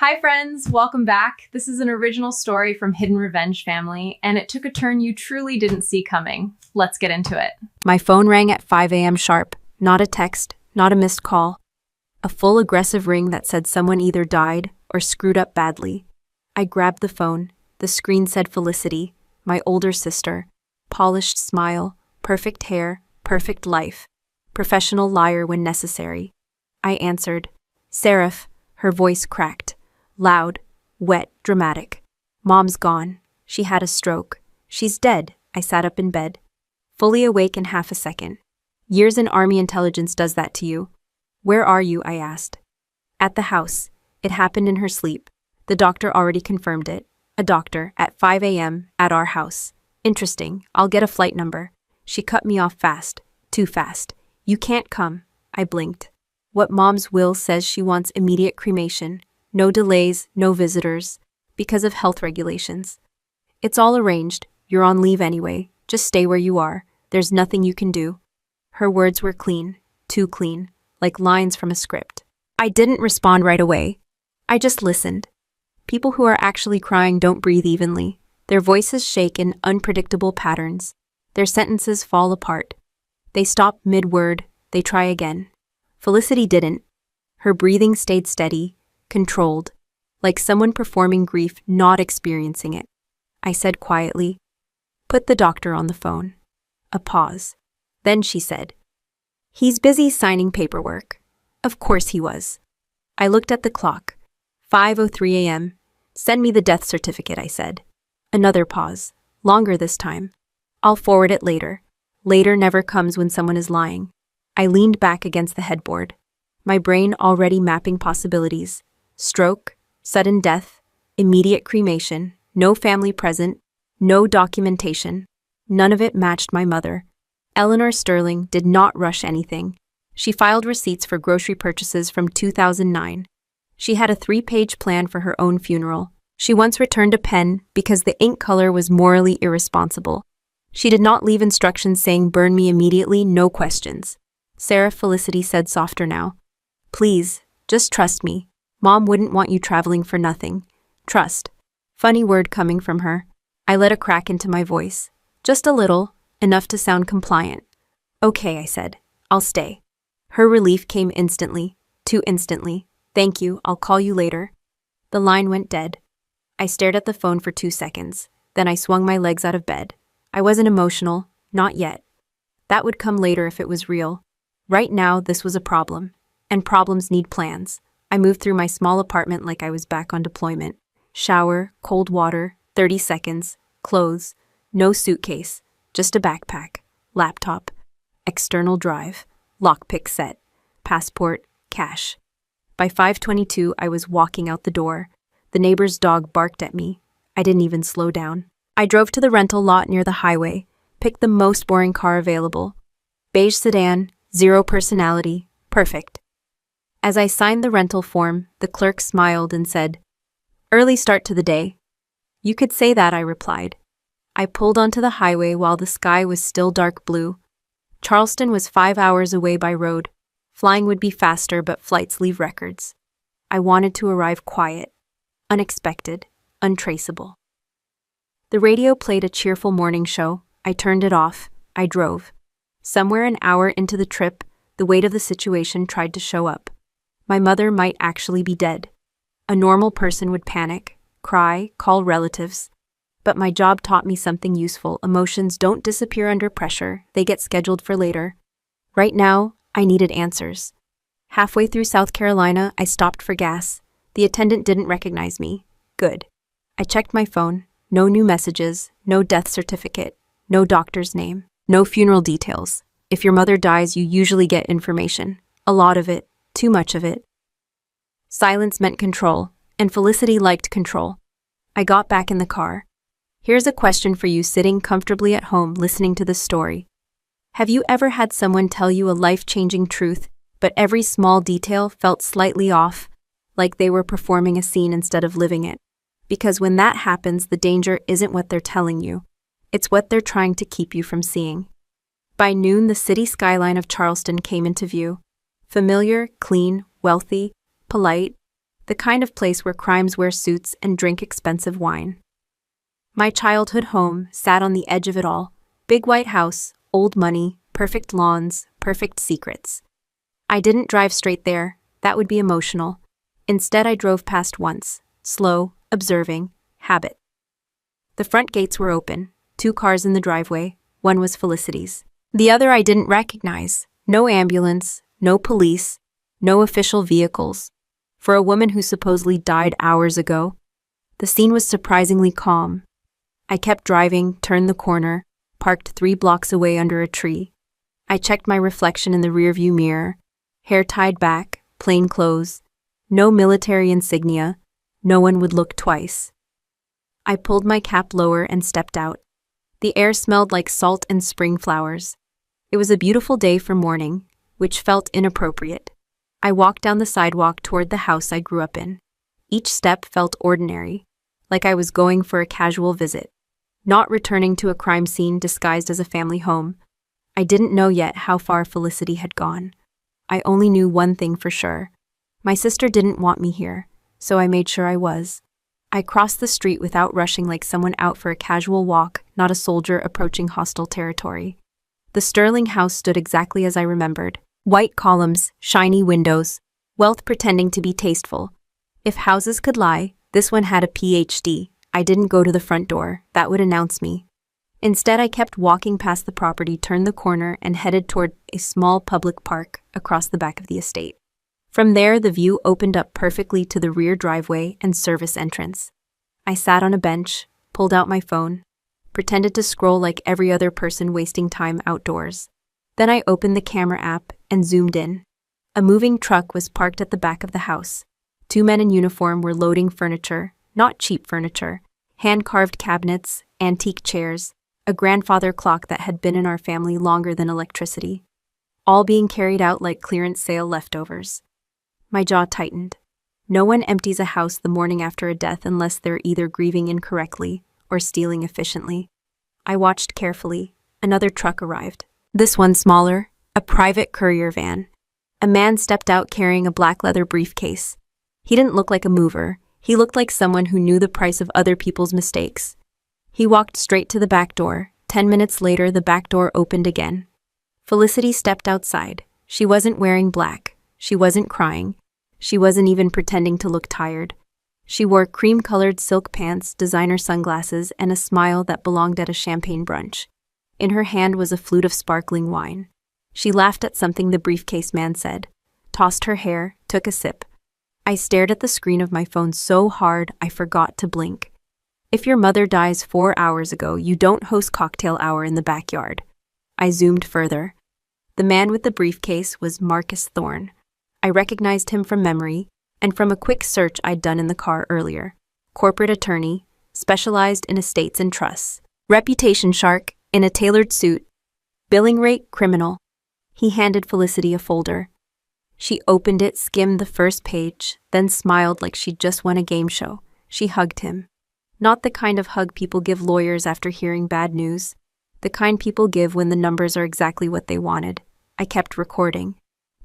Hi, friends. Welcome back. This is an original story from Hidden Revenge Family, and it took a turn you truly didn't see coming. Let's get into it. My phone rang at 5 a.m. sharp. Not a text, not a missed call. A full aggressive ring that said someone either died or screwed up badly. I grabbed the phone. The screen said Felicity, my older sister. Polished smile, perfect hair, perfect life. Professional liar when necessary. I answered. Seraph, her voice cracked. Loud, wet, dramatic. Mom's gone. She had a stroke. She's dead. I sat up in bed. Fully awake in half a second. Years in Army intelligence does that to you. Where are you? I asked. At the house. It happened in her sleep. The doctor already confirmed it. A doctor, at 5 a.m., at our house. Interesting. I'll get a flight number. She cut me off fast. Too fast. You can't come. I blinked. What Mom's will says she wants immediate cremation. No delays, no visitors. Because of health regulations. It's all arranged. You're on leave anyway. Just stay where you are. There's nothing you can do. Her words were clean. Too clean. Like lines from a script. I didn't respond right away. I just listened. People who are actually crying don't breathe evenly. Their voices shake in unpredictable patterns. Their sentences fall apart. They stop mid-word. They try again. Felicity didn't. Her breathing stayed steady, controlled, like someone performing grief, not experiencing it. I said quietly, "Put the doctor on the phone." A pause. Then she said, "He's busy signing paperwork." Of course he was. I looked at the clock. 5:03 a.m. "Send me the death certificate," I said. Another pause. Longer this time. "I'll forward it later." Later never comes when someone is lying. I leaned back against the headboard, my brain already mapping possibilities. Stroke, sudden death, immediate cremation, no family present, no documentation. None of it matched my mother. Eleanor Sterling did not rush anything. She filed receipts for grocery purchases from 2009. She had a 3-page plan for her own funeral. She once returned a pen because the ink color was morally irresponsible. She did not leave instructions saying burn me immediately, no questions. Sarah Felicity said softer now. "Please, just trust me. Mom wouldn't want you traveling for nothing. Trust." Funny word coming from her. I let a crack into my voice. Just a little, enough to sound compliant. "Okay," I said. "I'll stay." Her relief came instantly. Too instantly. "Thank you, I'll call you later." The line went dead. I stared at the phone for 2 seconds. Then I swung my legs out of bed. I wasn't emotional. Not yet. That would come later if it was real. Right now, this was a problem. And problems need plans. I moved through my small apartment like I was back on deployment. Shower, cold water, 30 seconds, clothes, no suitcase, just a backpack, laptop, external drive, lockpick set, passport, cash. By 5:22, I was walking out the door. The neighbor's dog barked at me. I didn't even slow down. I drove to the rental lot near the highway, picked the most boring car available. Beige sedan, 0 personality, perfect. As I signed the rental form, the clerk smiled and said, "Early start to the day." "You could say that," I replied. I pulled onto the highway while the sky was still dark blue. Charleston was 5 hours away by road. Flying would be faster, but flights leave records. I wanted to arrive quiet, unexpected, untraceable. The radio played a cheerful morning show. I turned it off. I drove. Somewhere an hour into the trip, the weight of the situation tried to show up. My mother might actually be dead. A normal person would panic, cry, call relatives. But my job taught me something useful. Emotions don't disappear under pressure. They get scheduled for later. Right now, I needed answers. Halfway through South Carolina, I stopped for gas. The attendant didn't recognize me. Good. I checked my phone. No new messages, no death certificate, no doctor's name, no funeral details. If your mother dies, you usually get information. A lot of it. Too much of it. Silence meant control, and Felicity liked control. I got back in the car. Here's a question for you sitting comfortably at home listening to this story. Have you ever had someone tell you a life-changing truth, but every small detail felt slightly off, like they were performing a scene instead of living it? Because when that happens, the danger isn't what they're telling you. It's what they're trying to keep you from seeing. By noon, the city skyline of Charleston came into view. Familiar, clean, wealthy, polite. the kind of place where crimes wear suits and drink expensive wine. My childhood home sat on the edge of it all. Big white house, old money, perfect lawns, perfect secrets. I didn't drive straight there. That would be emotional. Instead, I drove past once, slow, observing, habit. The front gates were open, 2 cars in the driveway. One was Felicity's. The other I didn't recognize. No ambulance, no police, no official vehicles. For a woman who supposedly died hours ago, the scene was surprisingly calm. I kept driving, turned the corner, parked 3 blocks away under a tree. I checked my reflection in the rearview mirror. Hair tied back, plain clothes, no military insignia, no one would look twice. I pulled my cap lower and stepped out. The air smelled like salt and spring flowers. It was a beautiful day for morning, which felt inappropriate. I walked down the sidewalk toward the house I grew up in. Each step felt ordinary, like I was going for a casual visit, not returning to a crime scene disguised as a family home. I didn't know yet how far Felicity had gone. I only knew one thing for sure. My sister didn't want me here, so I made sure I was. I crossed the street without rushing like someone out for a casual walk, not a soldier approaching hostile territory. The Sterling house stood exactly as I remembered. White columns, shiny windows, wealth pretending to be tasteful. If houses could lie, this one had a PhD. I didn't go to the front door. That would announce me. Instead, I kept walking past the property, turned the corner, and headed toward a small public park across the back of the estate. From there, the view opened up perfectly to the rear driveway and service entrance. I sat on a bench, pulled out my phone, pretended to scroll like every other person wasting time outdoors. Then I opened the camera app and zoomed in. A moving truck was parked at the back of the house. 2 men in uniform were loading furniture, not cheap furniture, hand-carved cabinets, antique chairs, a grandfather clock that had been in our family longer than electricity, all being carried out like clearance sale leftovers. My jaw tightened. No one empties a house the morning after a death unless they're either grieving incorrectly or stealing efficiently. I watched carefully. Another truck arrived. This one smaller, a private courier van. A man stepped out carrying a black leather briefcase. He didn't look like a mover. He looked like someone who knew the price of other people's mistakes. He walked straight to the back door. 10 minutes later, the back door opened again. Felicity stepped outside. She wasn't wearing black. She wasn't crying. She wasn't even pretending to look tired. She wore cream-colored silk pants, designer sunglasses, and a smile that belonged at a champagne brunch. In her hand was a flute of sparkling wine. She laughed at something the briefcase man said, tossed her hair, took a sip. I stared at the screen of my phone so hard I forgot to blink. If your mother dies 4 hours ago, you don't host cocktail hour in the backyard. I zoomed further. The man with the briefcase was Marcus Thorne. I recognized him from memory and from a quick search I'd done in the car earlier. Corporate attorney, specialized in estates and trusts. Reputation shark, in a tailored suit. Billing rate criminal. He handed Felicity a folder. She opened it, skimmed the first page, then smiled like she'd just won a game show. She hugged him. Not the kind of hug people give lawyers after hearing bad news. The kind people give when the numbers are exactly what they wanted. I kept recording.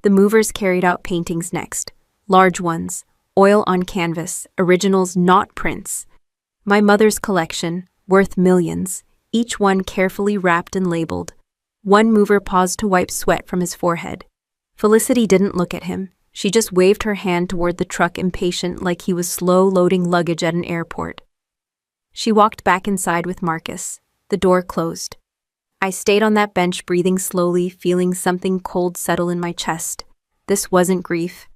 The movers carried out paintings next. Large ones, oil on canvas, originals, not prints. My mother's collection, worth millions, each one carefully wrapped and labeled. One mover paused to wipe sweat from his forehead. Felicity didn't look at him. She just waved her hand toward the truck, impatient like he was slow loading luggage at an airport. She walked back inside with Marcus. The door closed. I stayed on that bench, breathing slowly, feeling something cold settle in my chest. This wasn't grief.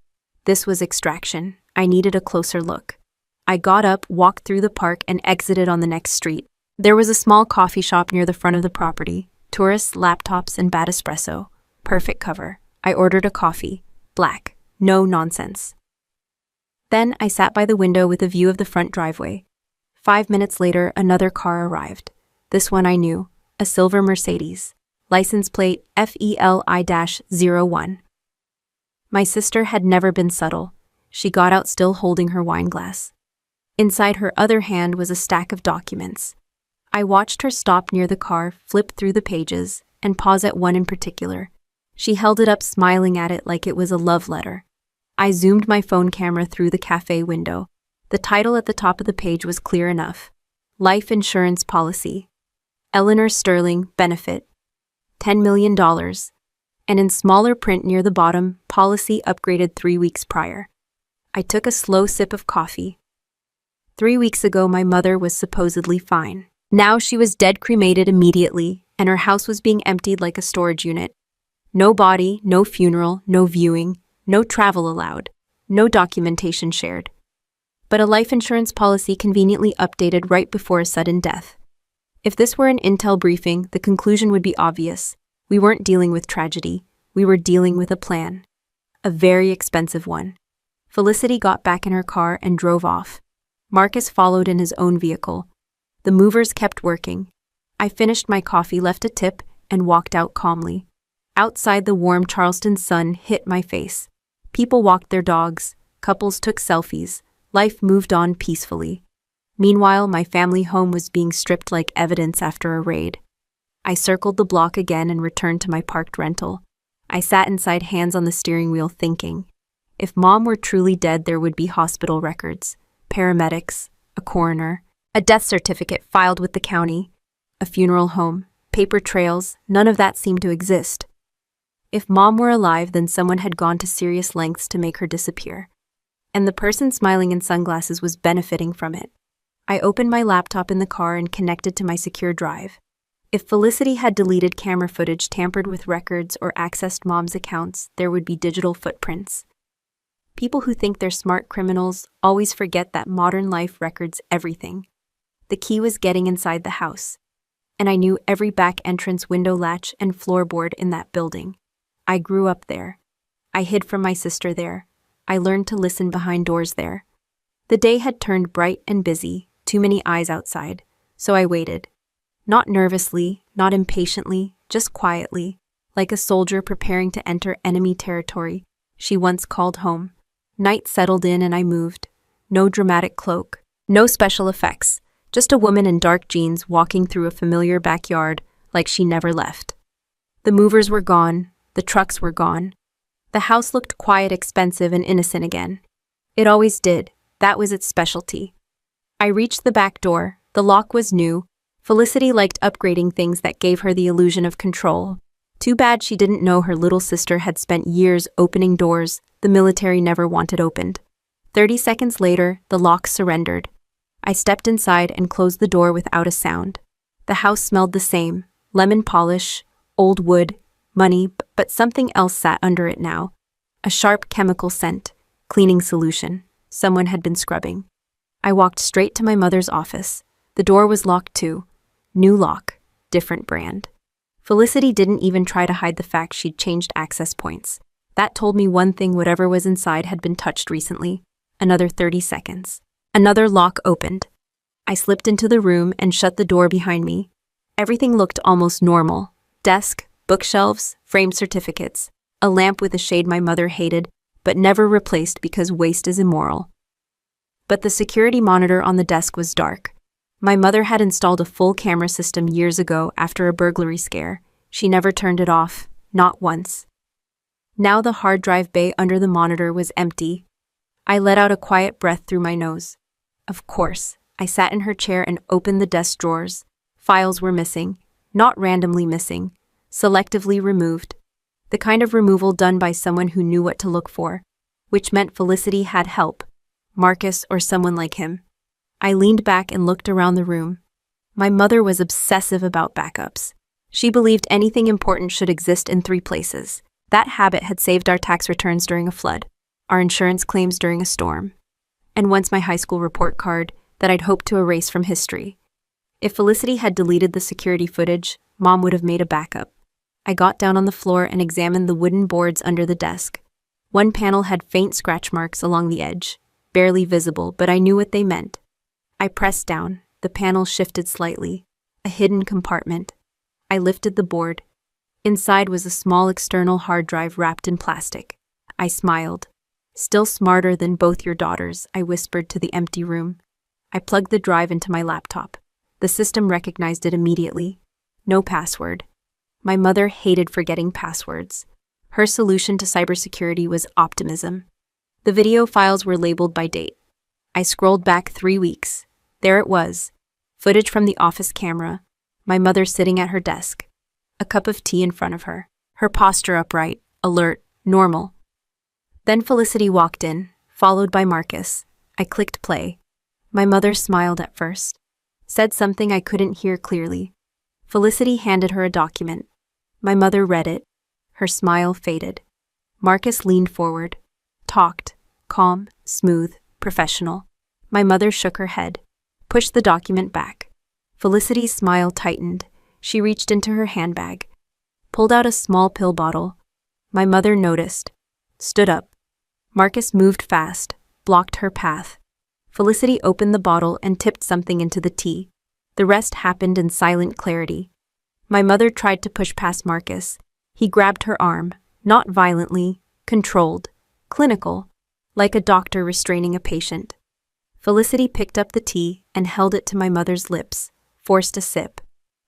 This was extraction. I needed a closer look. I got up, walked through the park, and exited on the next street. There was a small coffee shop near the front of the property. Tourists, laptops, and bad espresso. Perfect cover. I ordered a coffee. Black. No nonsense. Then I sat by the window with a view of the front driveway. 5 minutes later, another car arrived. This one I knew. A silver Mercedes. License plate FELI-01. My sister had never been subtle. She got out still holding her wine glass. Inside her other hand was a stack of documents. I watched her stop near the car, flip through the pages, and pause at one in particular. She held it up, smiling at it like it was a love letter. I zoomed my phone camera through the cafe window. The title at the top of the page was clear enough. Life Insurance Policy. Eleanor Sterling, Benefit. $10 million. And in smaller print near the bottom, policy upgraded 3 weeks prior. I took a slow sip of coffee. 3 weeks ago, my mother was supposedly fine. Now she was dead, cremated immediately, and her house was being emptied like a storage unit. No body, no funeral, no viewing, no travel allowed, no documentation shared. But a life insurance policy conveniently updated right before a sudden death. If this were an intel briefing, the conclusion would be obvious. We weren't dealing with tragedy. We were dealing with a plan. A very expensive one. Felicity got back in her car and drove off. Marcus followed in his own vehicle. The movers kept working. I finished my coffee, left a tip, and walked out calmly. Outside, the warm Charleston sun hit my face. People walked their dogs. Couples took selfies. Life moved on peacefully. Meanwhile, my family home was being stripped like evidence after a raid. I circled the block again and returned to my parked rental. I sat inside, hands on the steering wheel, thinking. If Mom were truly dead, there would be hospital records, paramedics, a coroner, a death certificate filed with the county, a funeral home, paper trails. None of that seemed to exist. If Mom were alive, then someone had gone to serious lengths to make her disappear. And the person smiling in sunglasses was benefiting from it. I opened my laptop in the car and connected to my secure drive. If Felicity had deleted camera footage, tampered with records, or accessed Mom's accounts, there would be digital footprints. People who think they're smart criminals always forget that modern life records everything. The key was getting inside the house. And I knew every back entrance, window latch, and floorboard in that building. I grew up there. I hid from my sister there. I learned to listen behind doors there. The day had turned bright and busy, too many eyes outside, so I waited. Not nervously, not impatiently, just quietly, like a soldier preparing to enter enemy territory, she once called home. Night settled in and I moved. No dramatic cloak, no special effects, just a woman in dark jeans walking through a familiar backyard like she never left. The movers were gone, the trucks were gone. The house looked quiet, expensive, and innocent again. It always did. That was its specialty. I reached the back door. The lock was new. Felicity liked upgrading things that gave her the illusion of control. Too bad she didn't know her little sister had spent years opening doors the military never wanted opened. 30 seconds later, the lock surrendered. I stepped inside and closed the door without a sound. The house smelled the same. Lemon polish, old wood, money, but something else sat under it now. A sharp chemical scent, cleaning solution. Someone had been scrubbing. I walked straight to my mother's office. The door was locked too. New lock, different brand. Felicity didn't even try to hide the fact she'd changed access points. That told me one thing: whatever was inside had been touched recently. Another 30 seconds. Another lock opened. I slipped into the room and shut the door behind me. Everything looked almost normal. Desk, bookshelves, framed certificates, a lamp with a shade my mother hated, but never replaced because waste is immoral. But the security monitor on the desk was dark. My mother had installed a full camera system years ago after a burglary scare. She never turned it off, not once. Now the hard drive bay under the monitor was empty. I let out a quiet breath through my nose. Of course, I sat in her chair and opened the desk drawers. Files were missing, not randomly missing, selectively removed. The kind of removal done by someone who knew what to look for, which meant Felicity had help, Marcus or someone like him. I leaned back and looked around the room. My mother was obsessive about backups. She believed anything important should exist in 3 places. That habit had saved our tax returns during a flood, our insurance claims during a storm, and once my high school report card that I'd hoped to erase from history. If Felicity had deleted the security footage, Mom would have made a backup. I got down on the floor and examined the wooden boards under the desk. One panel had faint scratch marks along the edge, barely visible, but I knew what they meant. I pressed down. The panel shifted slightly. A hidden compartment. I lifted the board. Inside was a small external hard drive wrapped in plastic. I smiled. Still smarter than both your daughters, I whispered to the empty room. I plugged the drive into my laptop. The system recognized it immediately. No password. My mother hated forgetting passwords. Her solution to cybersecurity was optimism. The video files were labeled by date. I scrolled back 3 weeks. There it was. Footage from the office camera. My mother sitting at her desk. A cup of tea in front of her. Her posture upright, alert, normal. Then Felicity walked in, followed by Marcus. I clicked play. My mother smiled at first. Said something I couldn't hear clearly. Felicity handed her a document. My mother read it. Her smile faded. Marcus leaned forward. Talked. Calm, smooth, professional. My mother shook her head. Pushed the document back. Felicity's smile tightened. She reached into her handbag. Pulled out a small pill bottle. My mother noticed. Stood up. Marcus moved fast. Blocked her path. Felicity opened the bottle and tipped something into the tea. The rest happened in silent clarity. My mother tried to push past Marcus. He grabbed her arm. Not violently. Controlled. Clinical. Like a doctor restraining a patient. Felicity picked up the tea and held it to my mother's lips, forced a sip.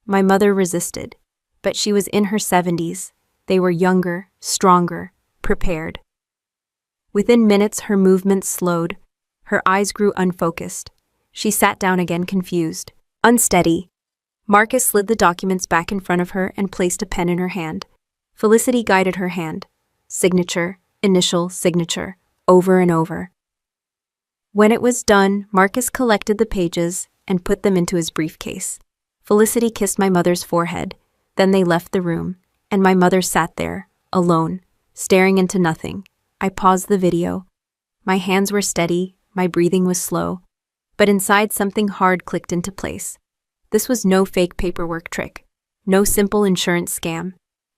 My mother resisted, but she was in her 70s. They were younger, stronger, prepared. Within minutes, her movements slowed. Her eyes grew unfocused. She sat down again, confused, unsteady. Marcus slid the documents back in front of her and placed a pen in her hand. Felicity guided her hand. Signature, initial, signature, over and over. When it was done, Marcus collected the pages and put them into his briefcase. Felicity kissed my mother's forehead. Then they left the room, and my mother sat there, alone, staring into nothing. I paused the video. My hands were steady, my breathing was slow, but inside something hard clicked into place. This was no fake paperwork trick, no simple insurance scam.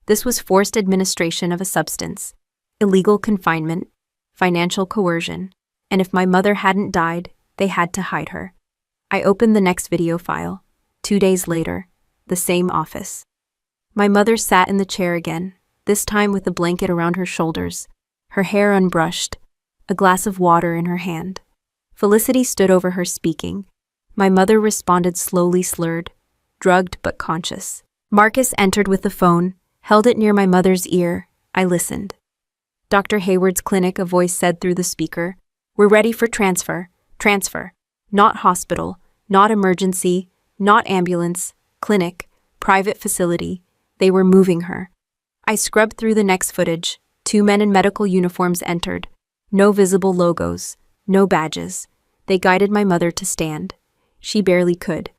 This was forced administration of a substance, illegal confinement, financial coercion, and if my mother hadn't died, they had to hide her. I opened the next video file. 2 days later, the same office. My mother sat in the chair again, this time with a blanket around her shoulders, her hair unbrushed, a glass of water in her hand. Felicity stood over her speaking. My mother responded slowly, slurred, drugged but conscious. Marcus entered with the phone, held it near my mother's ear. I listened. Dr. Hayward's clinic, a voice said through the speaker. We're ready for transfer. Transfer. Not hospital, not emergency, not ambulance, clinic, private facility. They were moving her. I scrubbed through the next footage. 2 men in medical uniforms entered. No visible logos, no badges. They guided my mother to stand. She barely could.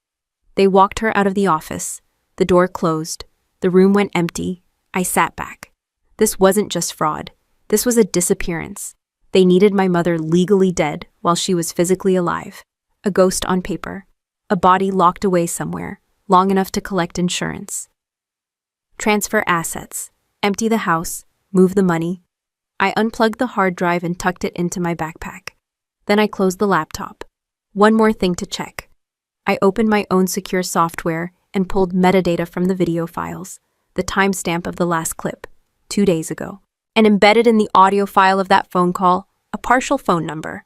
They walked her out of the office. The door closed. The room went empty. I sat back. This wasn't just fraud. This was a disappearance. They needed my mother legally dead while she was physically alive. A ghost on paper. A body locked away somewhere, long enough to collect insurance. Transfer assets. Empty the house. Move the money. I unplugged the hard drive and tucked it into my backpack. Then I closed the laptop. One more thing to check. I opened my own secure software and pulled metadata from the video files, the timestamp of the last clip, 2 days ago, and embedded in the audio file of that phone call, a partial phone number.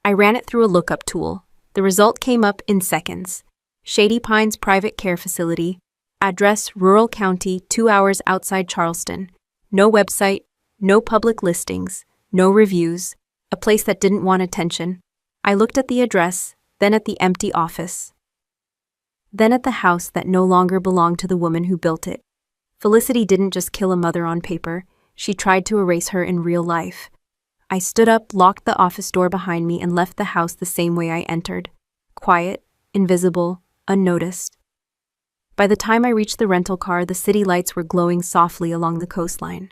I ran it through a lookup tool. The result came up in seconds. Shady Pines Private Care Facility. Address, Rural County, 2 hours outside Charleston. No website, no public listings, no reviews. A place that didn't want attention. I looked at the address, then at the empty office. Then at the house that no longer belonged to the woman who built it. Felicity didn't just kill a mother on paper. She tried to erase her in real life. I stood up, locked the office door behind me, and left the house the same way I entered. Quiet, invisible, unnoticed. By the time I reached the rental car, the city lights were glowing softly along the coastline.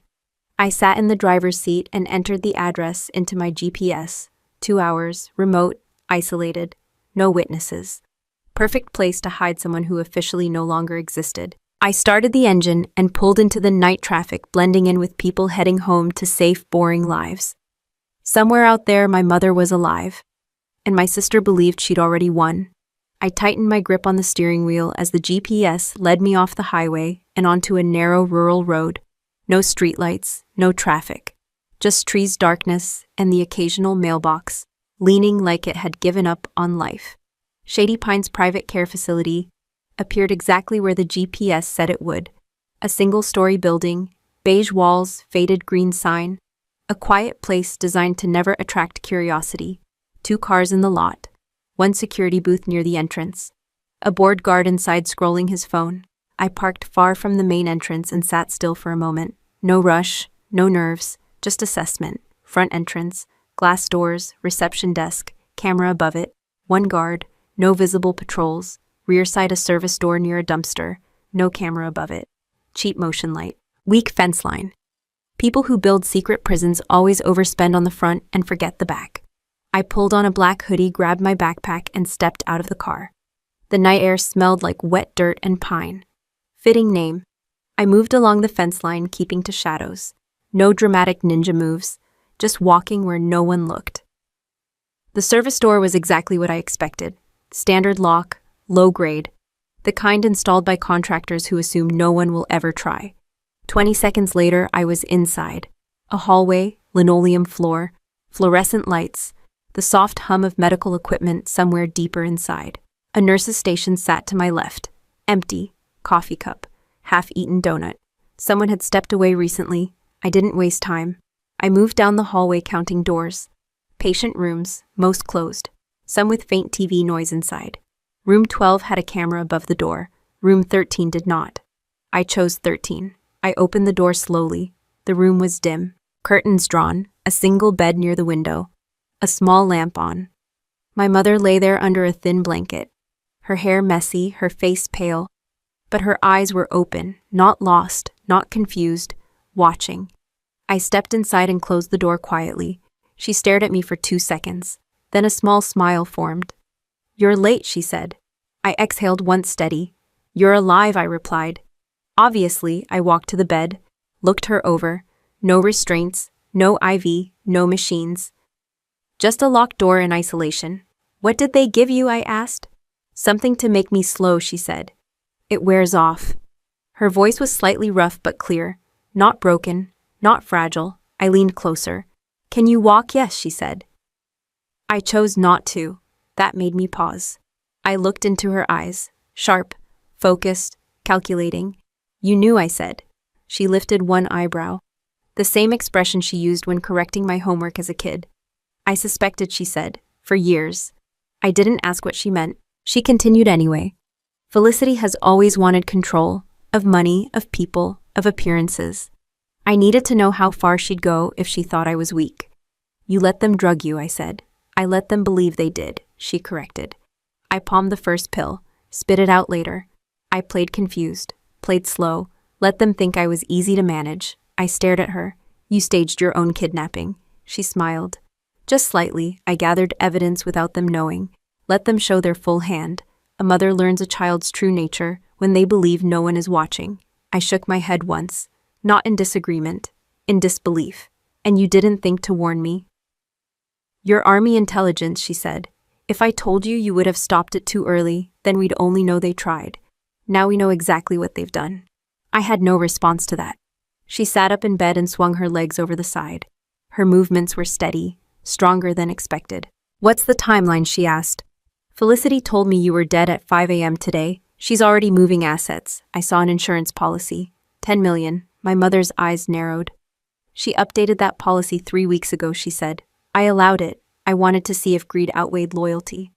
I sat in the driver's seat and entered the address into my GPS. 2 hours, remote, isolated, no witnesses. Perfect place to hide someone who officially no longer existed. I started the engine and pulled into the night traffic, blending in with people heading home to safe, boring lives. Somewhere out there, my mother was alive, and my sister believed she'd already won. I tightened my grip on the steering wheel as the GPS led me off the highway and onto a narrow rural road. No streetlights, no traffic, just trees, darkness, and the occasional mailbox, leaning like it had given up on life. Shady Pines Private Care Facility appeared exactly where the GPS said it would. A single-story building, beige walls, faded green sign. A quiet place designed to never attract curiosity. 2 cars in the lot. 1 security booth near the entrance. A bored guard inside scrolling his phone. I parked far from the main entrance and sat still for a moment. No rush, no nerves, just assessment. Front entrance, glass doors, reception desk, camera above it, 1 guard, no visible patrols. Rear side a service door near a dumpster, no camera above it. Cheap motion light. Weak fence line. People who build secret prisons always overspend on the front and forget the back. I pulled on a black hoodie, grabbed my backpack, and stepped out of the car. The night air smelled like wet dirt and pine. Fitting name. I moved along the fence line, keeping to shadows. No dramatic ninja moves, just walking where no one looked. The service door was exactly what I expected. Standard lock, low grade. The kind installed by contractors who assume no one will ever try. 20 seconds later, I was inside. A hallway, linoleum floor, fluorescent lights, the soft hum of medical equipment somewhere deeper inside. A nurse's station sat to my left. Empty. Coffee cup. Half-eaten donut. Someone had stepped away recently. I didn't waste time. I moved down the hallway counting doors. Patient rooms, most closed. Some with faint TV noise inside. Room 12 had a camera above the door. Room 13 did not. I chose 13. I opened the door slowly. The room was dim. Curtains drawn. A single bed near the window. A small lamp on. My mother lay there under a thin blanket. Her hair messy, her face pale. But her eyes were open, not lost, not confused, watching. I stepped inside and closed the door quietly. She stared at me for 2 seconds. Then a small smile formed. "You're late," she said. I exhaled once steady. "You're alive," I replied. Obviously, I walked to the bed, looked her over. No restraints, no IV, no machines. Just a locked door in isolation. "What did they give you?" I asked. "Something to make me slow," she said. "It wears off." Her voice was slightly rough but clear. Not broken, not fragile. I leaned closer. "Can you walk?" "Yes," she said. I chose not to. That made me pause. I looked into her eyes. Sharp, focused, calculating. "You knew," I said. She lifted one eyebrow. The same expression she used when correcting my homework as a kid. "I suspected," she said, "for years." I didn't ask what she meant. She continued anyway. "Felicity has always wanted control, of money, of people, of appearances. I needed to know how far she'd go if she thought I was weak." "You let them drug you," I said. "I let them believe they did," she corrected. I palmed the first pill, spit it out later. I played confused, played slow, let them think I was easy to manage. I stared at her. "You staged your own kidnapping." She smiled. "Just slightly. I gathered evidence without them knowing. Let them show their full hand. A mother learns a child's true nature when they believe no one is watching." I shook my head once. Not in disagreement, in disbelief. "And you didn't think to warn me?" "Your army intelligence," she said. "If I told you, you would have stopped it too early, then we'd only know they tried. Now we know exactly what they've done." I had no response to that. She sat up in bed and swung her legs over the side. Her movements were steady, stronger than expected. "What's the timeline?" she asked. "Felicity told me you were dead at 5 a.m. today. She's already moving assets. I saw an insurance policy. 10 million. My mother's eyes narrowed. "She updated that policy 3 weeks ago," she said. "I allowed it. I wanted to see if greed outweighed loyalty."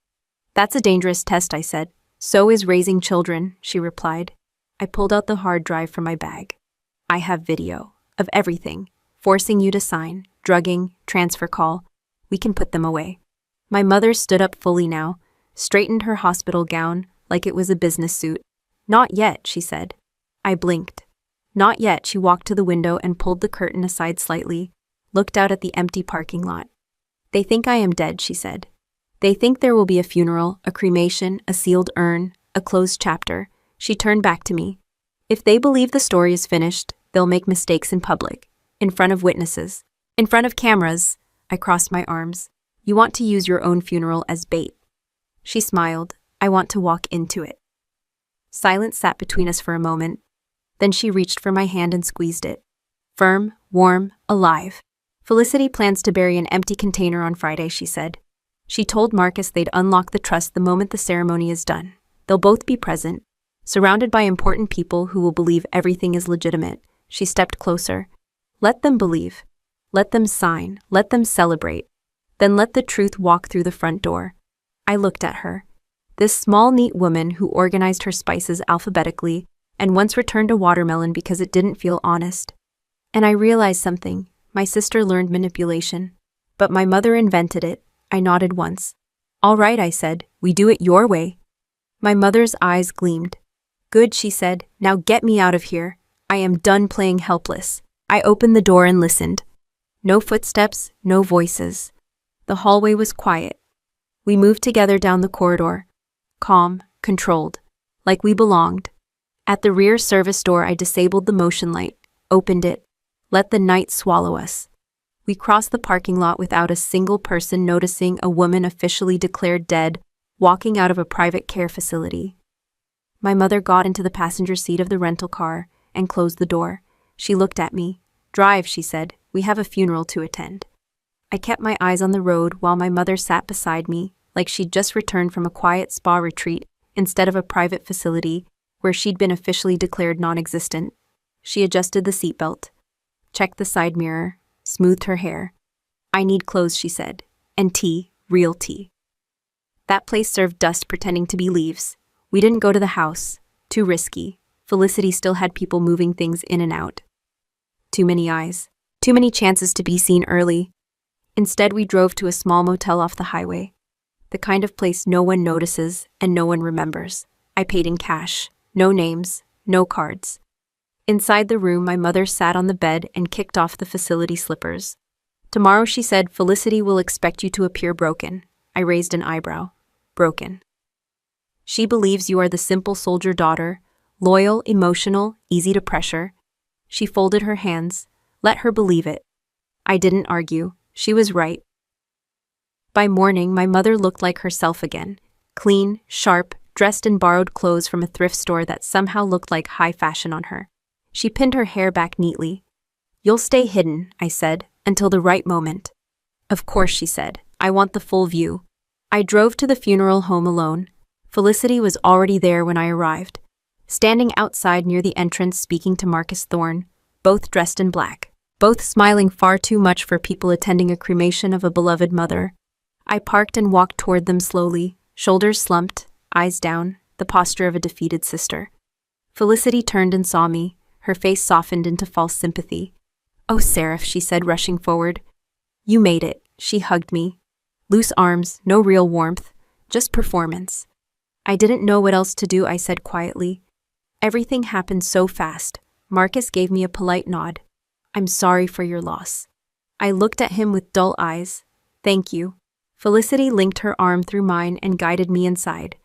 "That's a dangerous test," I said. "So is raising children," she replied. I pulled out the hard drive from my bag. "I have video. Of everything. Forcing you to sign. Drugging. Transfer call. We can put them away." My mother stood up fully now, straightened her hospital gown like it was a business suit. "Not yet," she said. I blinked. "Not yet." She walked to the window and pulled the curtain aside slightly, looked out at the empty parking lot. "They think I am dead," she said. "They think there will be a funeral, a cremation, a sealed urn, a closed chapter." She turned back to me. "If they believe the story is finished, they'll make mistakes in public, in front of witnesses, in front of cameras." I crossed my arms. "You want to use your own funeral as bait." She smiled. "I want to walk into it." Silence sat between us for a moment. Then she reached for my hand and squeezed it. Firm, warm, alive. "Felicity plans to bury an empty container on Friday," she said. She told Marcus they'd unlock the trust the moment the ceremony is done. They'll both be present, surrounded by important people who will believe everything is legitimate. She stepped closer. "Let them believe." Let them sign, let them celebrate. Then let the truth walk through the front door. I looked at her. This small, neat woman who organized her spices alphabetically and once returned a watermelon because it didn't feel honest. And I realized something. My sister learned manipulation. But my mother invented it. I nodded once. All right, I said, we do it your way. My mother's eyes gleamed. Good, she said, now get me out of here. I am done playing helpless. I opened the door and listened. No footsteps, no voices. The hallway was quiet. We moved together down the corridor. Calm, controlled, like we belonged. At the rear service door, I disabled the motion light, opened it, let the night swallow us. We crossed the parking lot without a single person noticing a woman officially declared dead, walking out of a private care facility. My mother got into the passenger seat of the rental car and closed the door. She looked at me. Drive, she said. We have a funeral to attend. I kept my eyes on the road while my mother sat beside me, like she'd just returned from a quiet spa retreat instead of a private facility where she'd been officially declared non-existent. She adjusted the seatbelt, checked the side mirror, smoothed her hair. I need clothes, she said, and tea, real tea. That place served dust pretending to be leaves. We didn't go to the house. Too risky. Felicity still had people moving things in and out. Too many eyes. Too many chances to be seen early. Instead, we drove to a small motel off the highway. The kind of place no one notices and no one remembers. I paid in cash. No names, no cards. Inside the room, my mother sat on the bed and kicked off the facility slippers. Tomorrow, she said, Felicity will expect you to appear broken. I raised an eyebrow. Broken. She believes you are the simple soldier daughter, loyal, emotional, easy to pressure. She folded her hands. Let her believe it. I didn't argue. She was right. By morning, my mother looked like herself again. Clean, sharp, dressed in borrowed clothes from a thrift store that somehow looked like high fashion on her. She pinned her hair back neatly. You'll stay hidden, I said, until the right moment. Of course, she said. I want the full view. I drove to the funeral home alone. Felicity was already there when I arrived, standing outside near the entrance speaking to Marcus Thorne, both dressed in black, both smiling far too much for people attending a cremation of a beloved mother. I parked and walked toward them slowly, shoulders slumped, eyes down, the posture of a defeated sister. Felicity turned and saw me, her face softened into false sympathy. Oh, Seraph, she said, rushing forward. You made it. She hugged me. Loose arms, no real warmth, just performance. I didn't know what else to do, I said quietly. Everything happened so fast. Marcus gave me a polite nod. I'm sorry for your loss. I looked at him with dull eyes. Thank you. Felicity linked her arm through mine and guided me inside.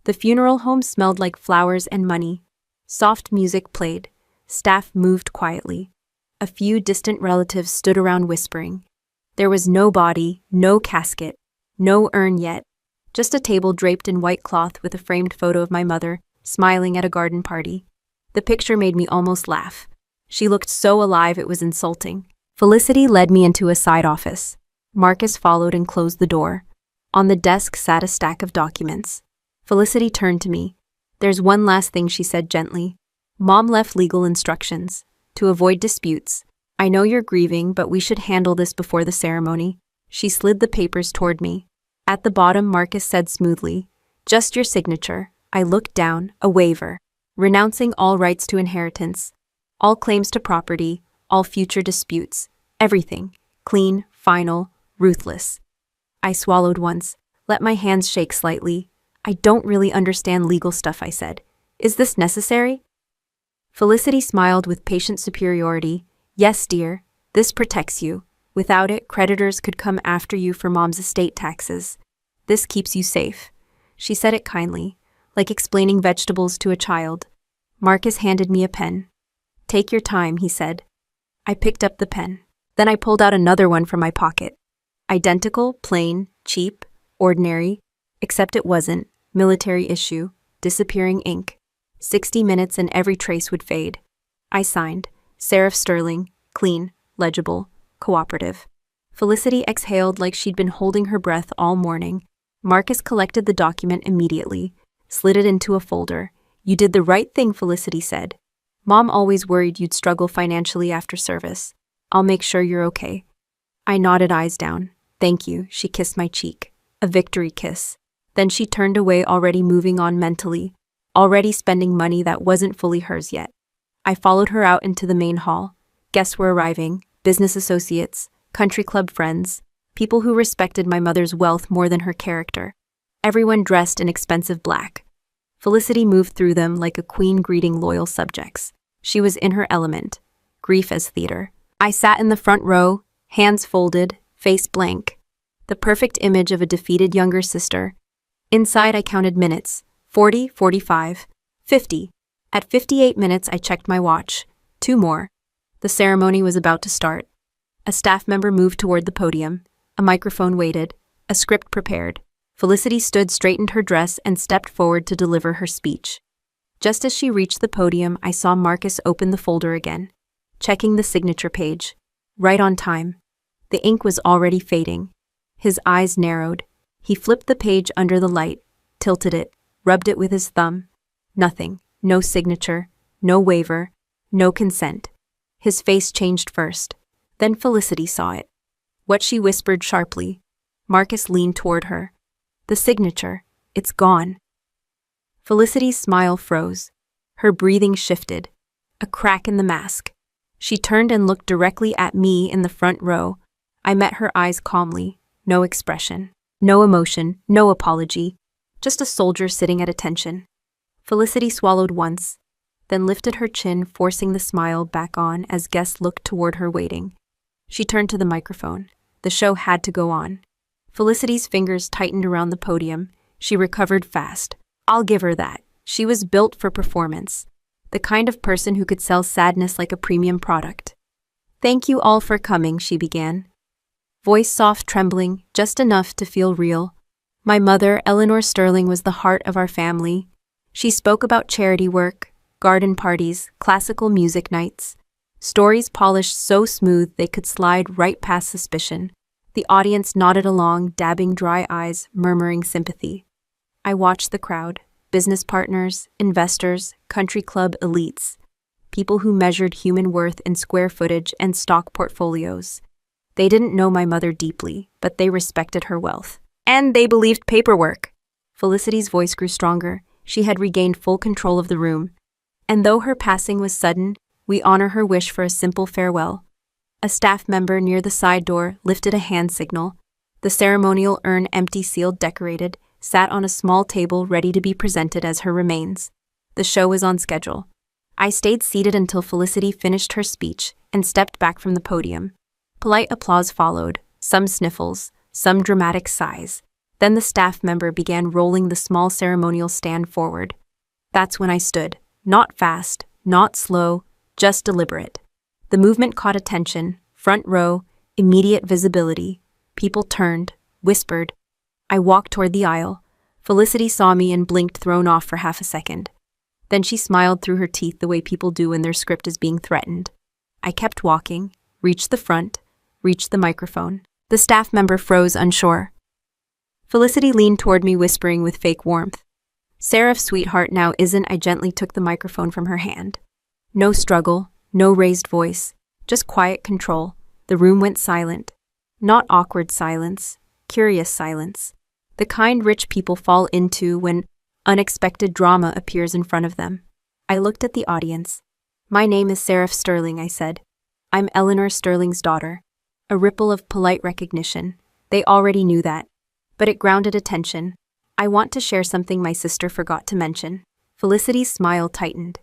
The funeral home smelled like flowers and money. Soft music played. Staff moved quietly. A few distant relatives stood around whispering. There was no body, no casket, no urn yet, just a table draped in white cloth with a framed photo of my mother, smiling at a garden party. The picture made me almost laugh. She looked so alive it was insulting. Felicity led me into a side office. Marcus followed and closed the door. On the desk sat a stack of documents. Felicity turned to me. There's one last thing, she said gently. Mom left legal instructions. To avoid disputes. I know you're grieving, but we should handle this before the ceremony. She slid the papers toward me. At the bottom, Marcus said smoothly, just your signature. I looked down, a waiver. Renouncing all rights to inheritance. All claims to property, all future disputes. Everything. Clean, final, ruthless. I swallowed once. Let my hands shake slightly. I don't really understand legal stuff, I said. Is this necessary? Felicity smiled with patient superiority. Yes, dear, this protects you. Without it, creditors could come after you for Mom's estate taxes. This keeps you safe. She said it kindly, like explaining vegetables to a child. Marcus handed me a pen. Take your time, he said. I picked up the pen. Then I pulled out another one from my pocket. Identical, plain, cheap, ordinary, except it wasn't. Military issue, disappearing ink. 60 minutes and every trace would fade. I signed. Seraph Sterling, clean, legible, cooperative. Felicity exhaled like she'd been holding her breath all morning. Marcus collected the document immediately, slid it into a folder. You did the right thing, Felicity said. Mom always worried you'd struggle financially after service. I'll make sure you're okay. I nodded, eyes down. Thank you, she kissed my cheek. A victory kiss. Then she turned away, already moving on mentally, already spending money that wasn't fully hers yet. I followed her out into the main hall. Guests were arriving, business associates, country club friends, people who respected my mother's wealth more than her character. Everyone dressed in expensive black. Felicity moved through them like a queen greeting loyal subjects. She was in her element, grief as theater. I sat in the front row, hands folded, face blank. The perfect image of a defeated younger sister. Inside I counted minutes, 40, 45, 50. At 58 minutes I checked my watch. 2 more. The ceremony was about to start. A staff member moved toward the podium. A microphone waited, a script prepared. Felicity stood, straightened her dress, and stepped forward to deliver her speech. Just as she reached the podium, I saw Marcus open the folder again, checking the signature page. Right on time. The ink was already fading. His eyes narrowed. He flipped the page under the light, tilted it, rubbed it with his thumb. Nothing. No signature. No waiver. No consent. His face changed first. Then Felicity saw it. What she whispered sharply. Marcus leaned toward her. The signature. It's gone. Felicity's smile froze. Her breathing shifted. A crack in the mask. She turned and looked directly at me in the front row. I met her eyes calmly. No expression. No emotion. No apology. Just a soldier sitting at attention. Felicity swallowed once, then lifted her chin, forcing the smile back on as guests looked toward her waiting. She turned to the microphone. The show had to go on. Felicity's fingers tightened around the podium. She recovered fast. I'll give her that. She was built for performance. The kind of person who could sell sadness like a premium product. Thank you all for coming, she began. Voice soft, trembling, just enough to feel real. My mother, Eleanor Sterling, was the heart of our family. She spoke about charity work, garden parties, classical music nights. Stories polished so smooth they could slide right past suspicion. The audience nodded along, dabbing dry eyes, murmuring sympathy. I watched the crowd, business partners, investors, country club elites, people who measured human worth in square footage and stock portfolios. They didn't know my mother deeply, but they respected her wealth. And they believed paperwork. Felicity's voice grew stronger. She had regained full control of the room. And though her passing was sudden, we honor her wish for a simple farewell. A staff member near the side door lifted a hand signal. The ceremonial urn, empty, sealed, decorated, sat on a small table ready to be presented as her remains. The show was on schedule. I stayed seated until Felicity finished her speech and stepped back from the podium. Polite applause followed, some sniffles, some dramatic sighs. Then the staff member began rolling the small ceremonial stand forward. That's when I stood. Not fast, not slow, just deliberate. The movement caught attention, front row, immediate visibility. People turned, whispered. I walked toward the aisle. Felicity saw me and blinked, thrown off for half a second. Then she smiled through her teeth the way people do when their script is being threatened. I kept walking, reached the front, reached the microphone. The staff member froze, unsure. Felicity leaned toward me, whispering with fake warmth. Seraph, sweetheart, now isn't. I gently took the microphone from her hand. No struggle, no raised voice, just quiet control. The room went silent. Not awkward silence, curious silence. The kind rich people fall into when unexpected drama appears in front of them. I looked at the audience. My name is Seraph Sterling, I said. I'm Eleanor Sterling's daughter. A ripple of polite recognition. They already knew that. But it grounded attention. I want to share something my sister forgot to mention. Felicity's smile tightened.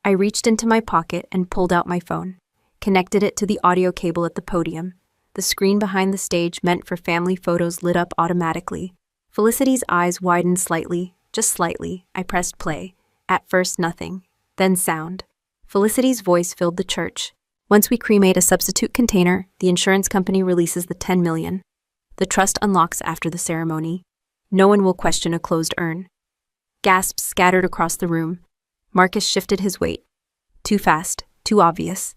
I reached into my pocket and pulled out my phone, connected it to the audio cable at the podium. The screen behind the stage meant for family photos lit up automatically. Felicity's eyes widened slightly, just slightly. I pressed play. At first nothing, then sound. Felicity's voice filled the church. Once we cremate a substitute container, the insurance company releases the $10 million. The trust unlocks after the ceremony. No one will question a closed urn. Gasps scattered across the room. Marcus shifted his weight. Too fast, too obvious.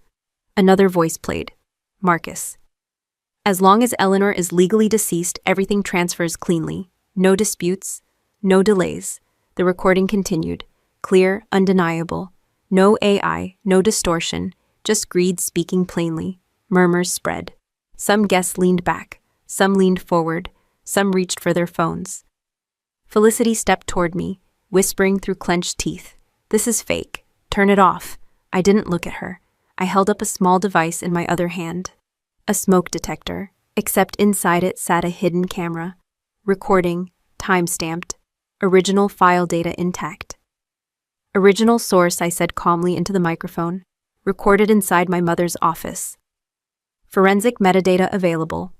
Another voice played. Marcus. As long as Eleanor is legally deceased, everything transfers cleanly. No disputes, no delays. The recording continued. Clear, undeniable. No AI, no distortion. Just greed speaking plainly. Murmurs spread. Some guests leaned back, some leaned forward, some reached for their phones. Felicity stepped toward me, whispering through clenched teeth, "This is fake. Turn it off." I didn't look at her. I held up a small device in my other hand. A smoke detector, except inside it sat a hidden camera. Recording, time-stamped, original file data intact. "Original source," I said calmly into the microphone. "Recorded inside my mother's office. Forensic metadata available."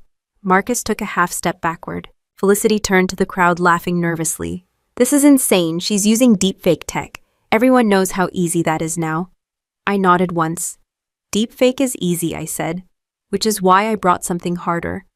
Marcus took a half step backward. Felicity turned to the crowd, laughing nervously. "This is insane. She's using deepfake tech. Everyone knows how easy that is now." I nodded once. "Deepfake is easy," I said, "which is why I brought something harder."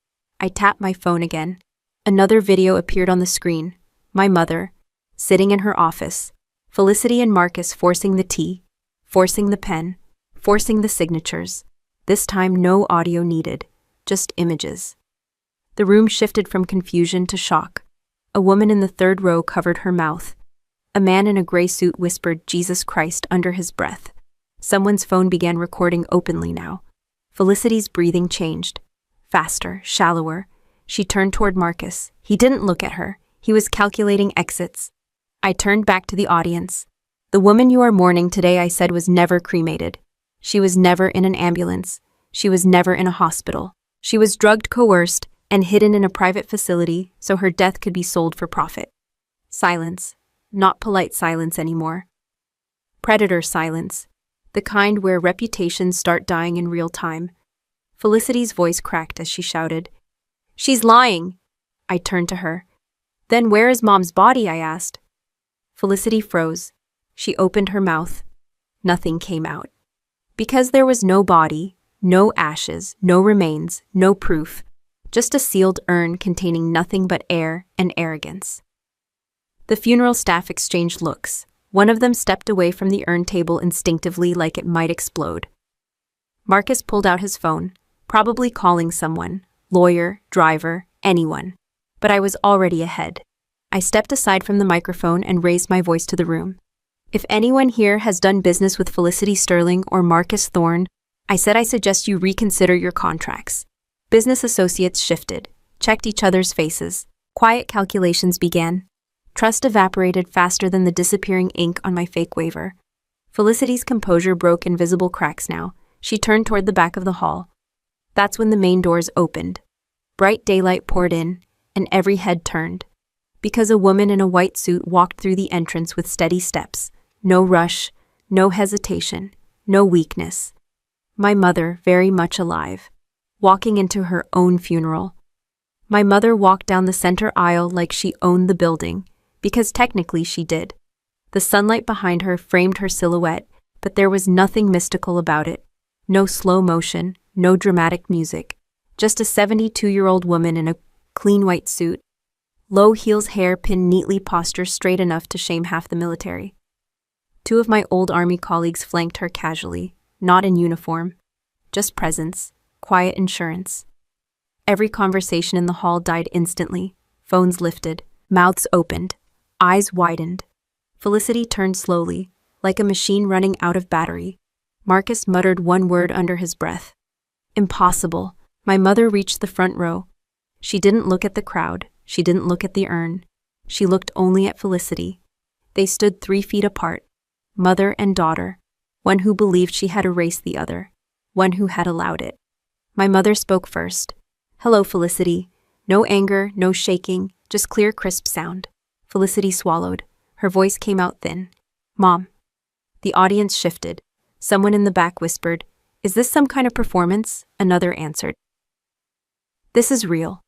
I tapped my phone again. Another video appeared on the screen. My mother, sitting in her office. Felicity and Marcus forcing the tea, forcing the pen, forcing the signatures. This time no audio needed, just images. The room shifted from confusion to shock. A woman in the third row covered her mouth. A man in a gray suit whispered "Jesus Christ" under his breath. Someone's phone began recording openly now. Felicity's breathing changed. Faster, shallower. She turned toward Marcus. He didn't look at her. He was calculating exits. I turned back to the audience. "The woman you are mourning today," I said, "was never cremated. She was never in an ambulance. She was never in a hospital. She was drugged, coerced, and hidden in a private facility so her death could be sold for profit." Silence. Not polite silence anymore. Predator silence. The kind where reputations start dying in real time. Felicity's voice cracked as she shouted, "She's lying!" I turned to her. "Then where is Mom's body?" I asked. Felicity froze. She opened her mouth. Nothing came out. Because there was no body, no ashes, no remains, no proof, just a sealed urn containing nothing but air and arrogance. The funeral staff exchanged looks. One of them stepped away from the urn table instinctively, like it might explode. Marcus pulled out his phone, probably calling someone, lawyer, driver, anyone. But I was already ahead. I stepped aside from the microphone and raised my voice to the room. "If anyone here has done business with Felicity Sterling or Marcus Thorne," I said, "I suggest you reconsider your contracts." Business associates shifted, checked each other's faces. Quiet calculations began. Trust evaporated faster than the disappearing ink on my fake waiver. Felicity's composure broke in visible cracks now. She turned toward the back of the hall. That's when the main doors opened. Bright daylight poured in, and every head turned. Because a woman in a white suit walked through the entrance with steady steps. No rush, no hesitation, no weakness. My mother, very much alive, walking into her own funeral. My mother walked down the center aisle like she owned the building, because technically she did. The sunlight behind her framed her silhouette, but there was nothing mystical about it. No slow motion, no dramatic music. Just a 72-year-old woman in a clean white suit. Low heels, hair pinned neatly, posture straight enough to shame half the military. Two of my old army colleagues flanked her casually, not in uniform. Just presence, quiet insurance. Every conversation in the hall died instantly. Phones lifted, mouths opened, eyes widened. Felicity turned slowly, like a machine running out of battery. Marcus muttered one word under his breath. Impossible. My mother reached the front row. She didn't look at the crowd. She didn't look at the urn. She looked only at Felicity. They stood 3 feet apart, mother and daughter, one who believed she had erased the other, one who had allowed it. My mother spoke first. "Hello, Felicity." No anger, no shaking, just clear, crisp sound. Felicity swallowed. Her voice came out thin. "Mom." The audience shifted. Someone in the back whispered, "Is this some kind of performance?" Another answered, "This is real."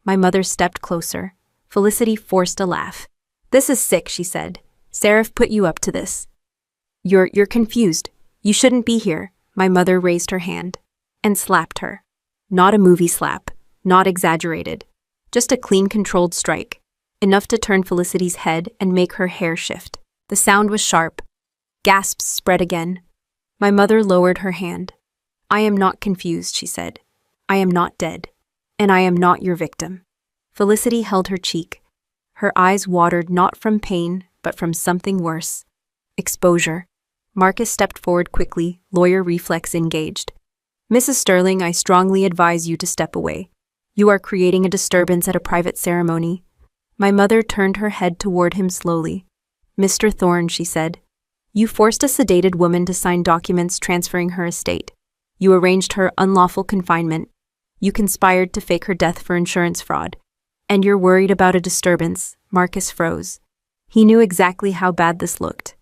My mother stepped closer. Felicity forced a laugh. "This is sick," she said. "Seraph put you up to this. You're confused. You shouldn't be here." My mother raised her hand and slapped her. Not a movie slap, not exaggerated. Just a clean, controlled strike. Enough to turn Felicity's head and make her hair shift. The sound was sharp. Gasps spread again. My mother lowered her hand. "I am not confused," she said. "I am not dead. And I am not your victim." Felicity held her cheek. Her eyes watered not from pain, but from something worse. Exposure. Marcus stepped forward quickly, lawyer reflex engaged. Mrs. Sterling, I strongly advise you to step away. You are creating a disturbance at a private ceremony. My mother turned her head toward him slowly. Mr. Thorne, she said, you forced a sedated woman to sign documents transferring her estate. You arranged her unlawful confinement. You conspired to fake her death for insurance fraud. And you're worried about a disturbance. Marcus froze. He knew exactly how bad this looked.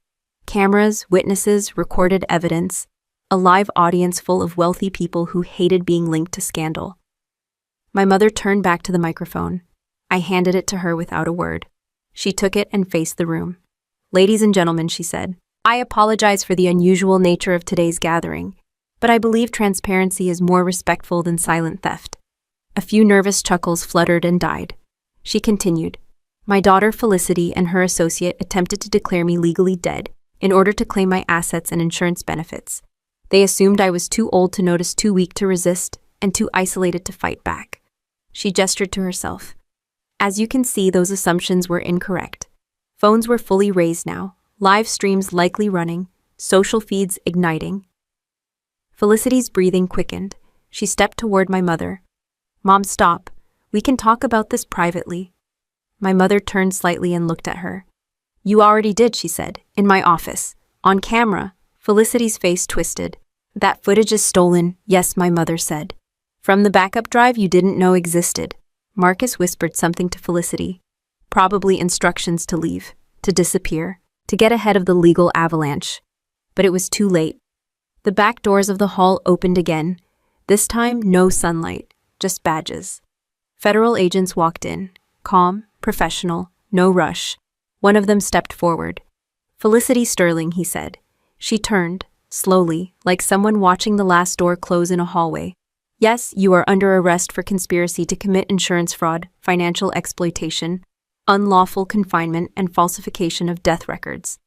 Cameras, witnesses, recorded evidence. A live audience full of wealthy people who hated being linked to scandal. My mother turned back to the microphone. I handed it to her without a word. She took it and faced the room. Ladies and gentlemen, she said, I apologize for the unusual nature of today's gathering, but I believe transparency is more respectful than silent theft. A few nervous chuckles fluttered and died. She continued, my daughter Felicity and her associate attempted to declare me legally dead in order to claim my assets and insurance benefits. They assumed I was too old to notice, too weak to resist, and too isolated to fight back. She gestured to herself. As you can see, those assumptions were incorrect. Phones were fully raised now, live streams likely running, social feeds igniting. Felicity's breathing quickened. She stepped toward my mother. Mom, stop. We can talk about this privately. My mother turned slightly and looked at her. You already did, she said, in my office, on camera. Felicity's face twisted. That footage is stolen, yes, my mother said. From the backup drive you didn't know existed. Marcus whispered something to Felicity. Probably instructions to leave, to disappear, to get ahead of the legal avalanche. But it was too late. The back doors of the hall opened again. This time, no sunlight, just badges. Federal agents walked in, calm, professional, no rush. One of them stepped forward. Felicity Sterling, he said. She turned, slowly, like someone watching the last door close in a hallway. Yes, you are under arrest for conspiracy to commit insurance fraud, financial exploitation, unlawful confinement, and falsification of death records.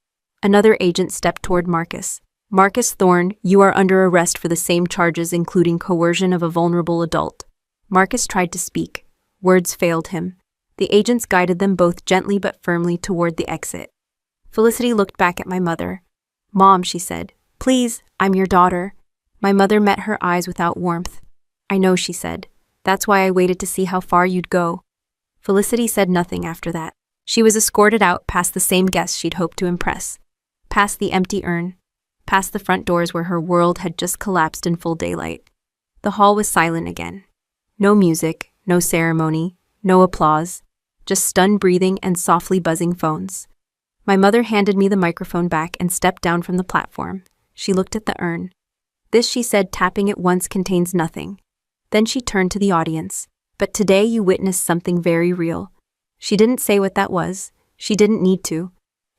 Another agent stepped toward Marcus. Marcus Thorne, you are under arrest for the same charges, including coercion of a vulnerable adult. Marcus tried to speak. Words failed him. The agents guided them both gently but firmly toward the exit. Felicity looked back at my mother. Mom, she said, please, I'm your daughter. My mother met her eyes without warmth. I know, she said. That's why I waited to see how far you'd go. Felicity said nothing after that. She was escorted out past the same guests she'd hoped to impress. Past the empty urn. Past the front doors where her world had just collapsed in full daylight. The hall was silent again. No music, no ceremony, no applause. Just stunned breathing and softly buzzing phones. My mother handed me the microphone back and stepped down from the platform. She looked at the urn. This, she said, tapping it once, contains nothing. Then she turned to the audience. But today you witnessed something very real. She didn't say what that was. She didn't need to.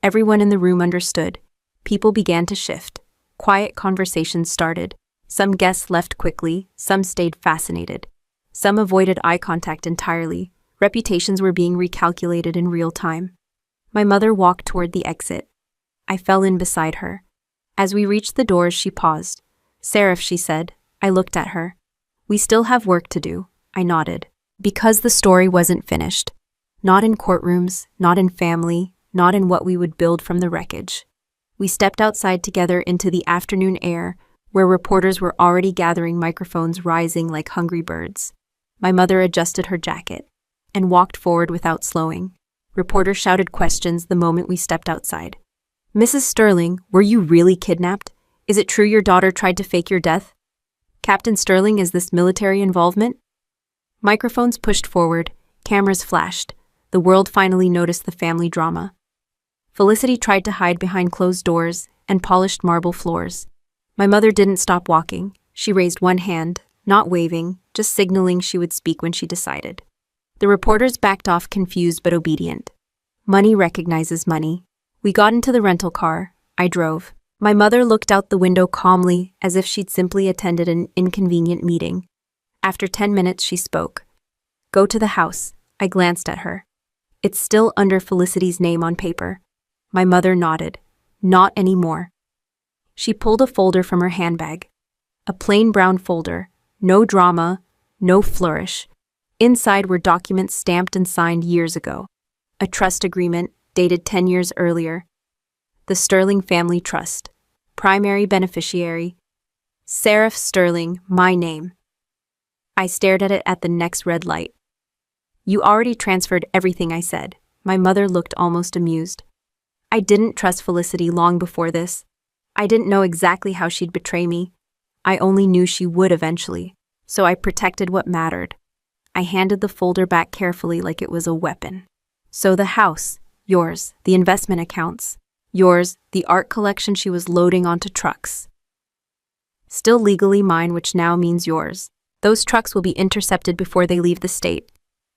Everyone in the room understood. People began to shift. Quiet conversations started. Some guests left quickly, some stayed fascinated. Some avoided eye contact entirely. Reputations were being recalculated in real time. My mother walked toward the exit. I fell in beside her. As we reached the doors, she paused. Seraph, she said. I looked at her. We still have work to do. I nodded. Because the story wasn't finished. Not in courtrooms, not in family, not in what we would build from the wreckage. We stepped outside together into the afternoon air, where reporters were already gathering, microphones rising like hungry birds. My mother adjusted her jacket and walked forward without slowing. Reporters shouted questions the moment we stepped outside. Mrs. Sterling, were you really kidnapped? Is it true your daughter tried to fake your death? Captain Sterling, is this military involvement? Microphones pushed forward, cameras flashed. The world finally noticed the family drama. Felicity tried to hide behind closed doors and polished marble floors. My mother didn't stop walking. She raised one hand, not waving, just signaling she would speak when she decided. The reporters backed off, confused but obedient. Money recognizes money. We got into the rental car. I drove. My mother looked out the window calmly, as if she'd simply attended an inconvenient meeting. After 10 minutes, she spoke. Go to the house. I glanced at her. It's still under Felicity's name on paper. My mother nodded. Not anymore. She pulled a folder from her handbag. A plain brown folder. No drama, no flourish. Inside were documents stamped and signed years ago. A trust agreement, dated 10 years earlier. The Sterling Family Trust. Primary beneficiary. Seraph Sterling, my name. I stared at it at the next red light. You already transferred everything, I said. My mother looked almost amused. I didn't trust Felicity long before this. I didn't know exactly how she'd betray me. I only knew she would eventually, so I protected what mattered. I handed the folder back carefully like it was a weapon. So the house, yours, the investment accounts, yours, the art collection she was loading onto trucks. Still legally mine, which now means yours. Those trucks will be intercepted before they leave the state.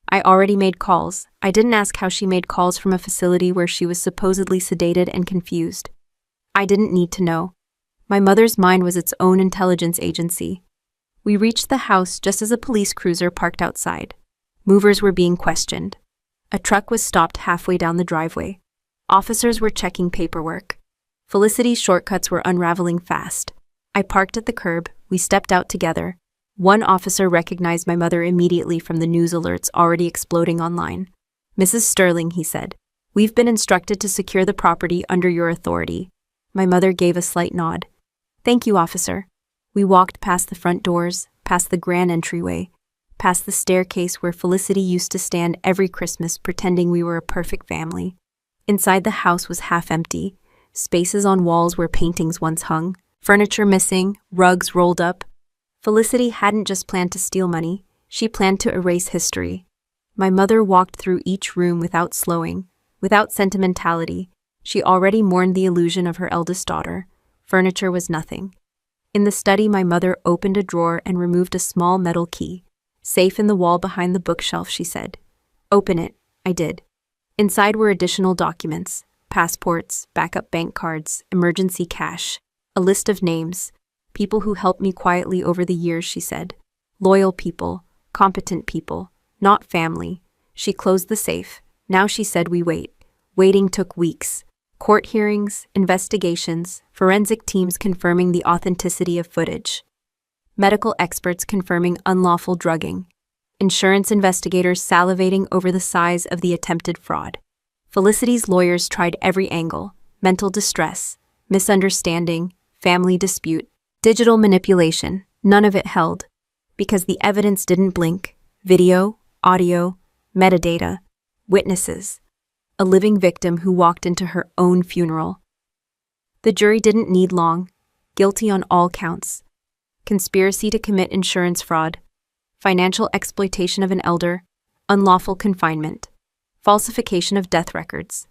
I already made calls. I didn't ask how she made calls from a facility where she was supposedly sedated and confused. I didn't need to know. My mother's mind was its own intelligence agency. We reached the house just as a police cruiser parked outside. Movers were being questioned. A truck was stopped halfway down the driveway. Officers were checking paperwork. Felicity's shortcuts were unraveling fast. I parked at the curb. We stepped out together. One officer recognized my mother immediately from the news alerts already exploding online. Mrs. Sterling, he said, we've been instructed to secure the property under your authority. My mother gave a slight nod. Thank you, officer. We walked past the front doors, past the grand entryway, past the staircase where Felicity used to stand every Christmas pretending we were a perfect family. Inside the house was half empty, spaces on walls where paintings once hung, furniture missing, rugs rolled up. Felicity hadn't just planned to steal money, she planned to erase history. My mother walked through each room without slowing, without sentimentality. She already mourned the illusion of her eldest daughter. Furniture was nothing. In the study, my mother opened a drawer and removed a small metal key. Safe in the wall behind the bookshelf, she said. Open it. I did. Inside were additional documents, passports, backup bank cards, emergency cash, a list of names, people who helped me quietly over the years, she said. Loyal people, competent people, not family. She closed the safe. Now she said we wait. Waiting took weeks. Court hearings, investigations, forensic teams confirming the authenticity of footage, medical experts confirming unlawful drugging, insurance investigators salivating over the size of the attempted fraud. Felicity's lawyers tried every angle: mental distress, misunderstanding, family dispute, digital manipulation. None of it held, because the evidence didn't blink. Video, audio, metadata, witnesses. A living victim who walked into her own funeral. The jury didn't need long. Guilty on all counts. Conspiracy to commit insurance fraud, financial exploitation of an elder, unlawful confinement, falsification of death records.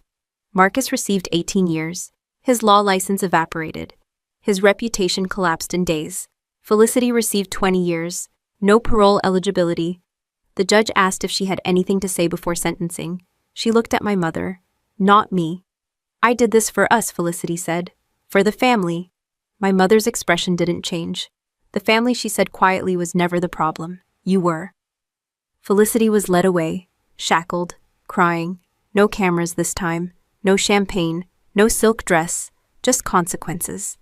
Marcus received 18 years. His law license evaporated. His reputation collapsed in days. Felicity received 20 years. No parole eligibility. The judge asked if she had anything to say before sentencing. She looked at my mother. Not me. I did this for us, Felicity said. For the family. My mother's expression didn't change. The family, she said quietly, was never the problem. You were. Felicity was led away, shackled, crying. No cameras this time. No champagne. No silk dress. Just consequences.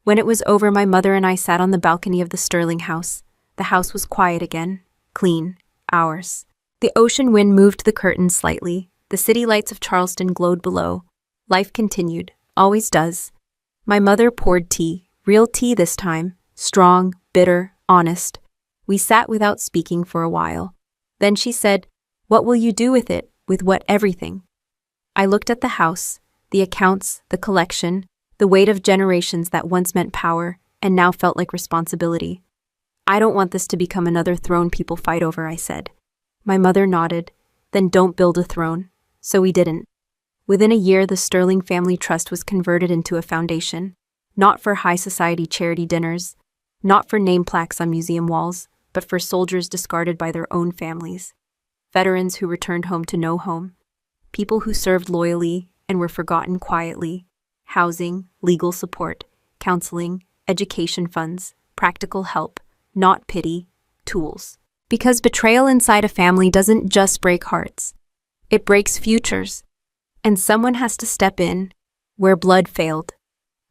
When it was over, my mother and I sat on the balcony of the Sterling house. The house was quiet again. Clean. Ours. The ocean wind moved the curtains slightly. The city lights of Charleston glowed below. Life continued. Always does. My mother poured tea. Real tea this time. Strong, bitter, honest. We sat without speaking for a while. Then she said, "What will you do with it? With what everything?" I looked at the house, the accounts, the collection, the weight of generations that once meant power and now felt like responsibility. I don't want this to become another throne people fight over, I said. My mother nodded. Then don't build a throne. So we didn't. Within a year, the Sterling Family Trust was converted into a foundation. Not for high society charity dinners, not for name plaques on museum walls, but for soldiers discarded by their own families. Veterans who returned home to no home. People who served loyally and were forgotten quietly. Housing, legal support, counseling, education funds, practical help, not pity, tools. Because betrayal inside a family doesn't just break hearts. It breaks futures. And someone has to step in where blood failed.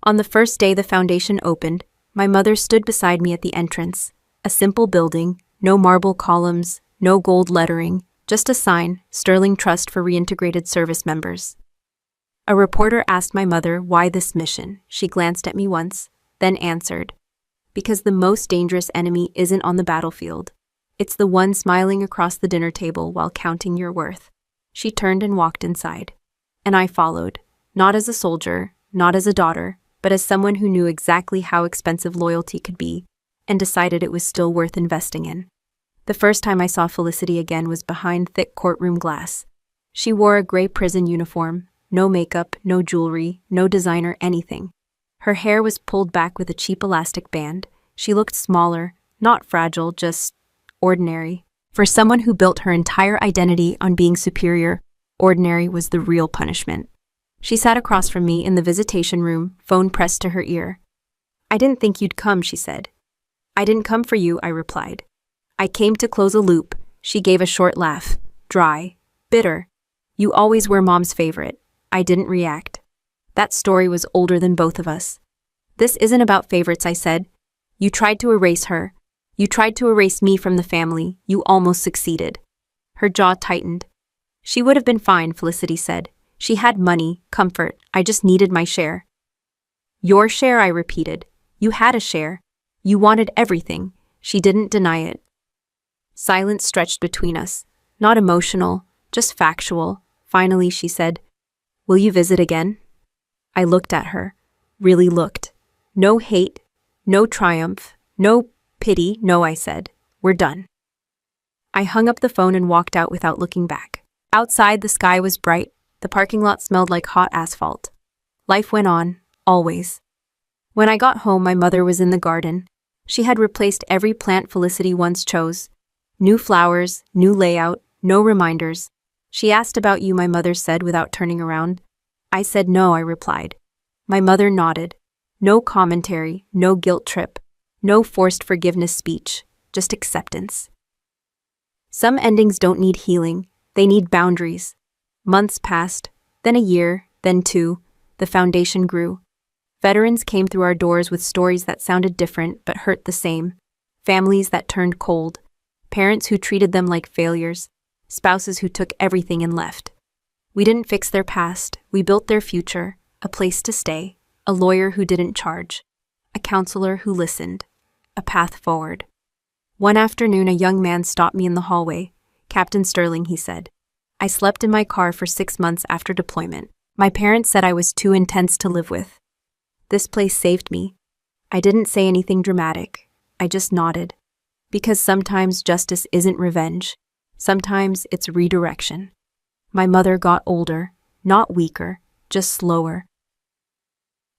On the first day the foundation opened, my mother stood beside me at the entrance. A simple building, no marble columns, no gold lettering, just a sign, Sterling Trust for Reintegrated Service Members. A reporter asked my mother why this mission. She glanced at me once, then answered, Because the most dangerous enemy isn't on the battlefield. It's the one smiling across the dinner table while counting your worth. She turned and walked inside. And I followed, not as a soldier, not as a daughter, but as someone who knew exactly how expensive loyalty could be, and decided it was still worth investing in. The first time I saw Felicity again was behind thick courtroom glass. She wore a gray prison uniform, no makeup, no jewelry, no designer anything. Her hair was pulled back with a cheap elastic band. She looked smaller, not fragile, just ordinary. For someone who built her entire identity on being superior, ordinary was the real punishment. She sat across from me in the visitation room, phone pressed to her ear. "I didn't think you'd come," she said. "I didn't come for you," I replied. "I came to close a loop." She gave a short laugh, dry, bitter. "You always were Mom's favorite." I didn't react. That story was older than both of us. "This isn't about favorites," I said. "You tried to erase her. You tried to erase me from the family. You almost succeeded." Her jaw tightened. "She would have been fine," Felicity said. "She had money, comfort. I just needed my share." "Your share," I repeated. "You had a share. You wanted everything." She didn't deny it. Silence stretched between us. Not emotional, just factual. Finally, she said, "Will you visit again?" I looked at her. Really looked. No hate, no triumph, no pity. "No," I said. "We're done." I hung up the phone and walked out without looking back. Outside, the sky was bright. The parking lot smelled like hot asphalt. Life went on, always. When I got home, my mother was in the garden. She had replaced every plant Felicity once chose. New flowers, new layout, no reminders. "She asked about you," my mother said without turning around. I said no, I replied. My mother nodded. No commentary, no guilt trip, no forced forgiveness speech, just acceptance. Some endings don't need healing, they need boundaries. Months passed, then a year, then two. The foundation grew. Veterans came through our doors with stories that sounded different but hurt the same. Families that turned cold. Parents who treated them like failures. Spouses who took everything and left. We didn't fix their past, we built their future, a place to stay, a lawyer who didn't charge, a counselor who listened, a path forward. One afternoon, a young man stopped me in the hallway. "Captain Sterling," he said. "I slept in my car for 6 months after deployment. My parents said I was too intense to live with. This place saved me." I didn't say anything dramatic. I just nodded. Because sometimes justice isn't revenge. Sometimes it's redirection. My mother got older, not weaker, just slower.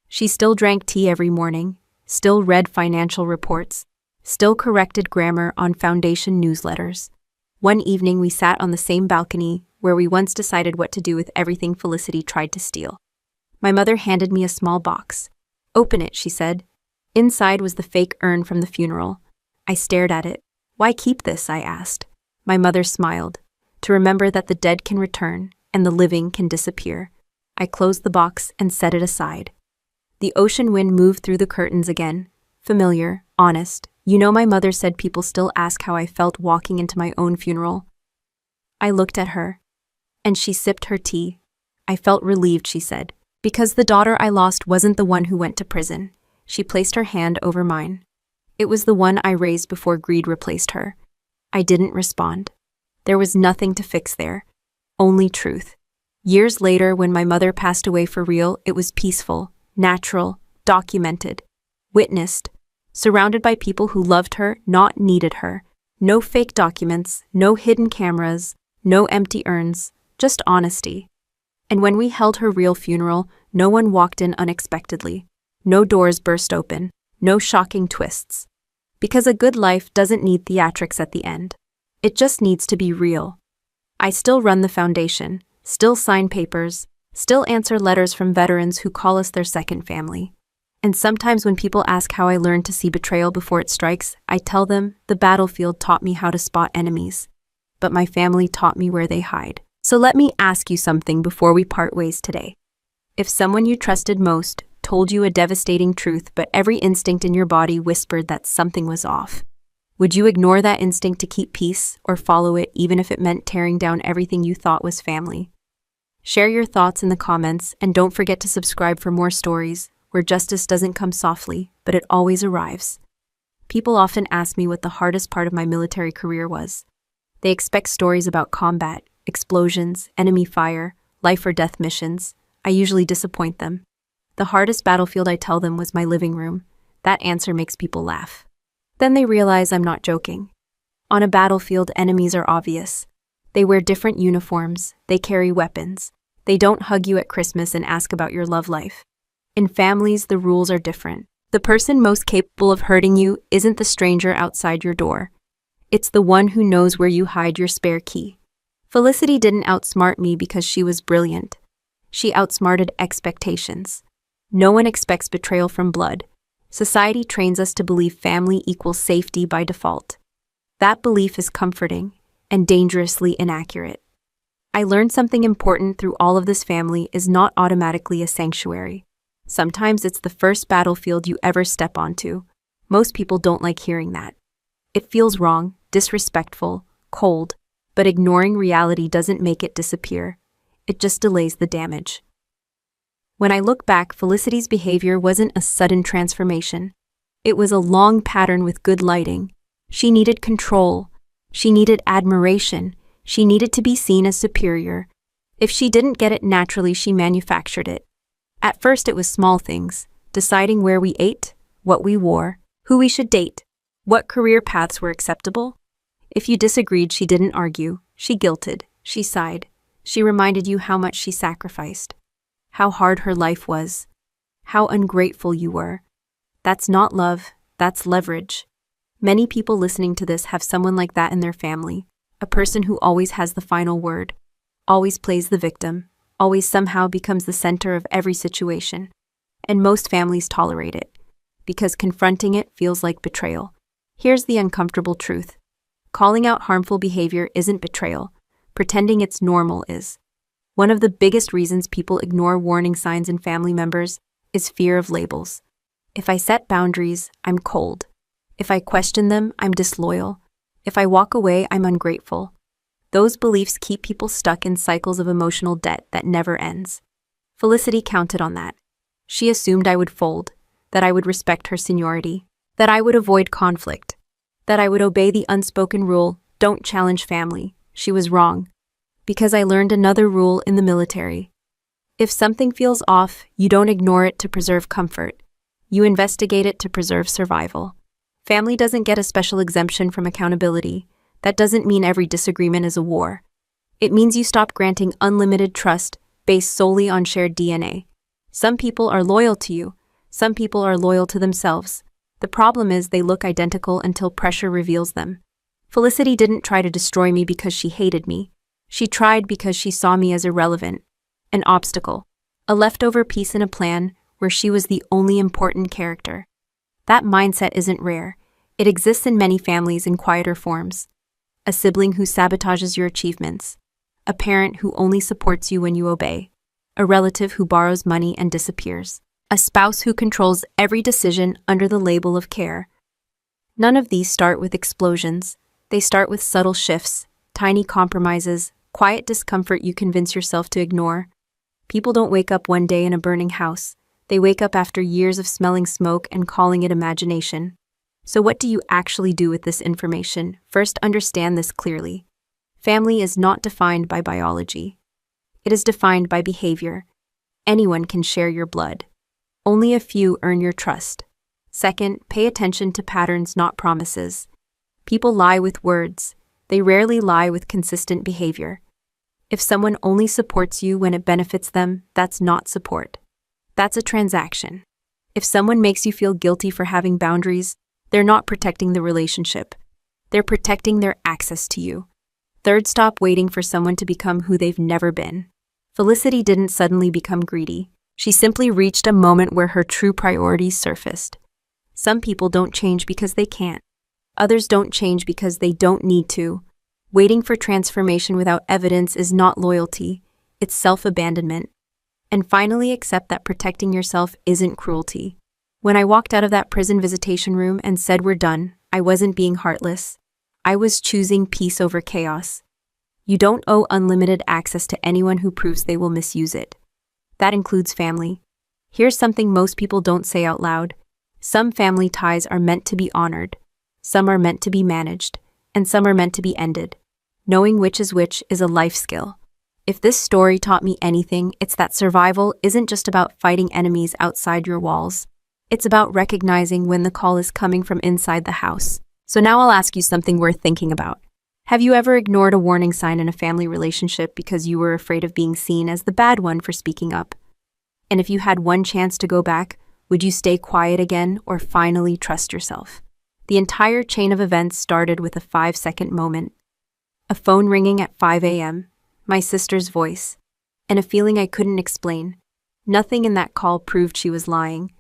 She still drank tea every morning, still read financial reports, still corrected grammar on Foundation newsletters. One evening we sat on the same balcony where we once decided what to do with everything Felicity tried to steal. My mother handed me a small box. "Open it," she said. Inside was the fake urn from the funeral. I stared at it. "Why keep this?" I asked. My mother smiled. "To remember that the dead can return and the living can disappear." I closed the box and set it aside. The ocean wind moved through the curtains again. Familiar, honest. "You know, my mother said people still ask how I felt walking into my own funeral." I looked at her, and she sipped her tea. "I felt relieved," she said, "because the daughter I lost wasn't the one who went to prison." She placed her hand over mine. "It was the one I raised before greed replaced her." I didn't respond. There was nothing to fix there. Only truth. Years later, when my mother passed away for real, it was peaceful, natural, documented, witnessed, surrounded by people who loved her, not needed her. No fake documents, no hidden cameras, no empty urns, just honesty. And when we held her real funeral, no one walked in unexpectedly. No doors burst open, no shocking twists. Because a good life doesn't need theatrics at the end. It just needs to be real. I still run the foundation, still sign papers, still answer letters from veterans who call us their second family. And sometimes when people ask how I learned to see betrayal before it strikes, I tell them the battlefield taught me how to spot enemies. But my family taught me where they hide. So let me ask you something before we part ways today. If someone you trusted most told you a devastating truth, but every instinct in your body whispered that something was off, would you ignore that instinct to keep peace or follow it even if it meant tearing down everything you thought was family? Share your thoughts in the comments and don't forget to subscribe for more stories where justice doesn't come softly, but it always arrives. People often ask me what the hardest part of my military career was. They expect stories about combat, explosions, enemy fire, life or death missions. I usually disappoint them. The hardest battlefield, I tell them, was my living room. That answer makes people laugh. Then they realize I'm not joking. On a battlefield, enemies are obvious. They wear different uniforms, they carry weapons. They don't hug you at Christmas and ask about your love life. In families, the rules are different. The person most capable of hurting you isn't the stranger outside your door. It's the one who knows where you hide your spare key. Felicity didn't outsmart me because she was brilliant. She outsmarted expectations. No one expects betrayal from blood. Society trains us to believe family equals safety by default. That belief is comforting and dangerously inaccurate. I learned something important through all of this: family is not automatically a sanctuary. Sometimes it's the first battlefield you ever step onto. Most people don't like hearing that. It feels wrong, disrespectful, cold, but ignoring reality doesn't make it disappear. It just delays the damage. When I look back, Felicity's behavior wasn't a sudden transformation. It was a long pattern with good lighting. She needed control. She needed admiration. She needed to be seen as superior. If she didn't get it naturally, she manufactured it. At first, it was small things: deciding where we ate, what we wore, who we should date, what career paths were acceptable. If you disagreed, she didn't argue. She guilted. She sighed. She reminded you how much she sacrificed, how hard her life was, how ungrateful you were. That's not love, that's leverage. Many people listening to this have someone like that in their family, a person who always has the final word, always plays the victim, always somehow becomes the center of every situation. And most families tolerate it, because confronting it feels like betrayal. Here's the uncomfortable truth. Calling out harmful behavior isn't betrayal. Pretending it's normal is. One of the biggest reasons people ignore warning signs in family members is fear of labels. If I set boundaries, I'm cold. If I question them, I'm disloyal. If I walk away, I'm ungrateful. Those beliefs keep people stuck in cycles of emotional debt that never ends. Felicity counted on that. She assumed I would fold, that I would respect her seniority, that I would avoid conflict, that I would obey the unspoken rule, don't challenge family. She was wrong. Because I learned another rule in the military. If something feels off, you don't ignore it to preserve comfort. You investigate it to preserve survival. Family doesn't get a special exemption from accountability. That doesn't mean every disagreement is a war. It means you stop granting unlimited trust based solely on shared DNA. Some people are loyal to you. Some people are loyal to themselves. The problem is they look identical until pressure reveals them. Felicity didn't try to destroy me because she hated me. She tried because she saw me as irrelevant, an obstacle, a leftover piece in a plan where she was the only important character. That mindset isn't rare. It exists in many families in quieter forms. A sibling who sabotages your achievements, a parent who only supports you when you obey, a relative who borrows money and disappears, a spouse who controls every decision under the label of care. None of these start with explosions. They start with subtle shifts, tiny compromises, quiet discomfort you convince yourself to ignore. People don't wake up one day in a burning house. They wake up after years of smelling smoke and calling it imagination. So what do you actually do with this information? First, understand this clearly. Family is not defined by biology. It is defined by behavior. Anyone can share your blood. Only a few earn your trust. Second, pay attention to patterns, not promises. People lie with words. They rarely lie with consistent behavior. If someone only supports you when it benefits them, that's not support. That's a transaction. If someone makes you feel guilty for having boundaries, they're not protecting the relationship. They're protecting their access to you. Third, stop waiting for someone to become who they've never been. Felicity didn't suddenly become greedy. She simply reached a moment where her true priorities surfaced. Some people don't change because they can't. Others don't change because they don't need to. Waiting for transformation without evidence is not loyalty, it's self-abandonment. And finally, accept that protecting yourself isn't cruelty. When I walked out of that prison visitation room and said we're done, I wasn't being heartless. I was choosing peace over chaos. You don't owe unlimited access to anyone who proves they will misuse it. That includes family. Here's something most people don't say out loud. Some family ties are meant to be honored, some are meant to be managed, and some are meant to be ended. Knowing which is a life skill. If this story taught me anything, it's that survival isn't just about fighting enemies outside your walls. It's about recognizing when the call is coming from inside the house. So now I'll ask you something worth thinking about. Have you ever ignored a warning sign in a family relationship because you were afraid of being seen as the bad one for speaking up? And if you had one chance to go back, would you stay quiet again or finally trust yourself? The entire chain of events started with a 5-second moment. A phone ringing at 5 a.m., my sister's voice, and a feeling I couldn't explain. Nothing in that call proved she was lying.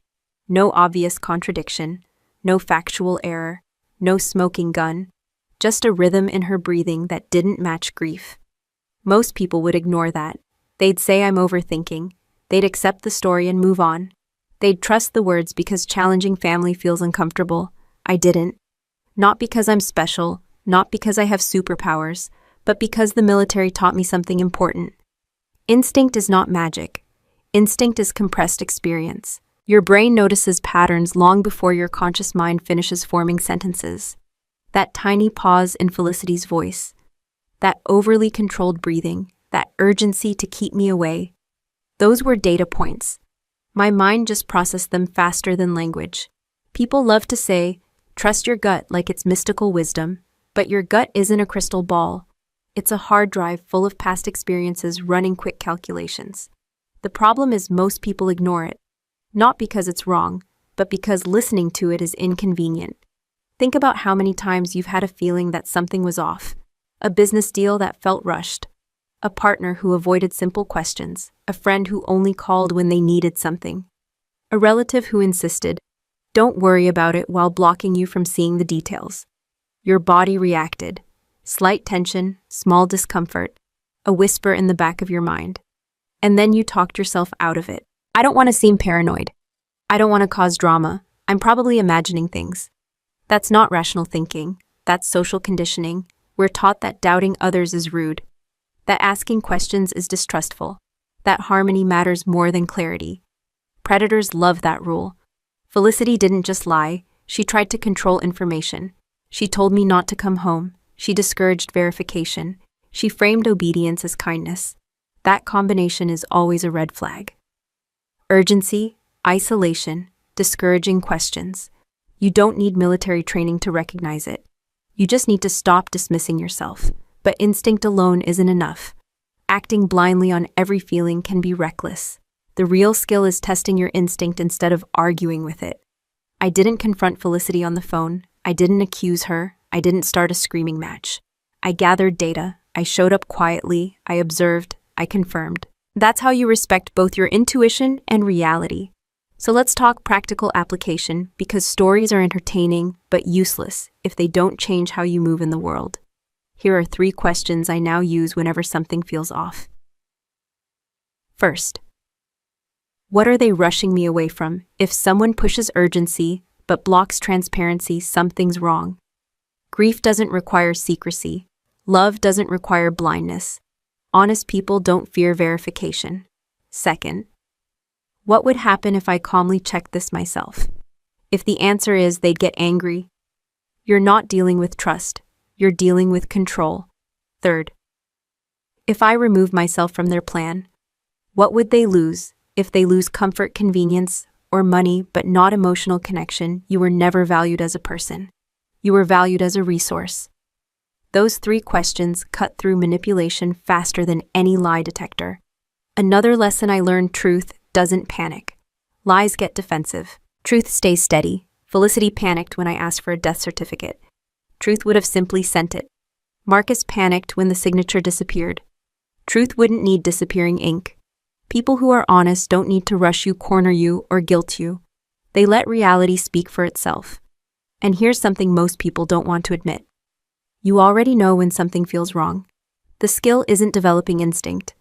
No obvious contradiction, no factual error, no smoking gun, just a rhythm in her breathing that didn't match grief. Most people would ignore that. They'd say I'm overthinking. They'd accept the story and move on. They'd trust the words because challenging family feels uncomfortable. I didn't. Not because I'm special, not because I have superpowers, but because the military taught me something important. Instinct is not magic. Instinct is compressed experience. Your brain notices patterns long before your conscious mind finishes forming sentences. That tiny pause in Felicity's voice, that overly controlled breathing, that urgency to keep me away, those were data points. My mind just processed them faster than language. People love to say, trust your gut like it's mystical wisdom, but your gut isn't a crystal ball. It's a hard drive full of past experiences running quick calculations. The problem is most people ignore it, not because it's wrong, but because listening to it is inconvenient. Think about how many times you've had a feeling that something was off. A business deal that felt rushed. A partner who avoided simple questions. A friend who only called when they needed something. A relative who insisted, don't worry about it, while blocking you from seeing the details. Your body reacted. Slight tension, small discomfort, a whisper in the back of your mind. And then you talked yourself out of it. I don't want to seem paranoid. I don't want to cause drama. I'm probably imagining things. That's not rational thinking. That's social conditioning. We're taught that doubting others is rude, that asking questions is distrustful, that harmony matters more than clarity. Predators love that rule. Felicity didn't just lie. She tried to control information. She told me not to come home. She discouraged verification. She framed obedience as kindness. That combination is always a red flag. Urgency, isolation, discouraging questions. You don't need military training to recognize it. You just need to stop dismissing yourself. But instinct alone isn't enough. Acting blindly on every feeling can be reckless. The real skill is testing your instinct instead of arguing with it. I didn't confront Felicity on the phone. I didn't accuse her. I didn't start a screaming match. I gathered data. I showed up quietly. I observed. I confirmed. That's how you respect both your intuition and reality. So let's talk practical application, because stories are entertaining but useless if they don't change how you move in the world. Here are 3 questions I now use whenever something feels off. First, what are they rushing me away from? If someone pushes urgency but blocks transparency, something's wrong. Grief doesn't require secrecy. Love doesn't require blindness. Honest people don't fear verification. Second, what would happen if I calmly checked this myself? If the answer is they'd get angry, you're not dealing with trust. You're dealing with control. Third, if I remove myself from their plan, what would they lose? If they lose comfort, convenience, or money, but not emotional connection, you were never valued as a person. You were valued as a resource. Those 3 questions cut through manipulation faster than any lie detector. Another lesson I learned: truth doesn't panic. Lies get defensive. Truth stays steady. Felicity panicked when I asked for a death certificate. Truth would have simply sent it. Marcus panicked when the signature disappeared. Truth wouldn't need disappearing ink. People who are honest don't need to rush you, corner you, or guilt you. They let reality speak for itself. And here's something most people don't want to admit. You already know when something feels wrong. The skill isn't developing instinct.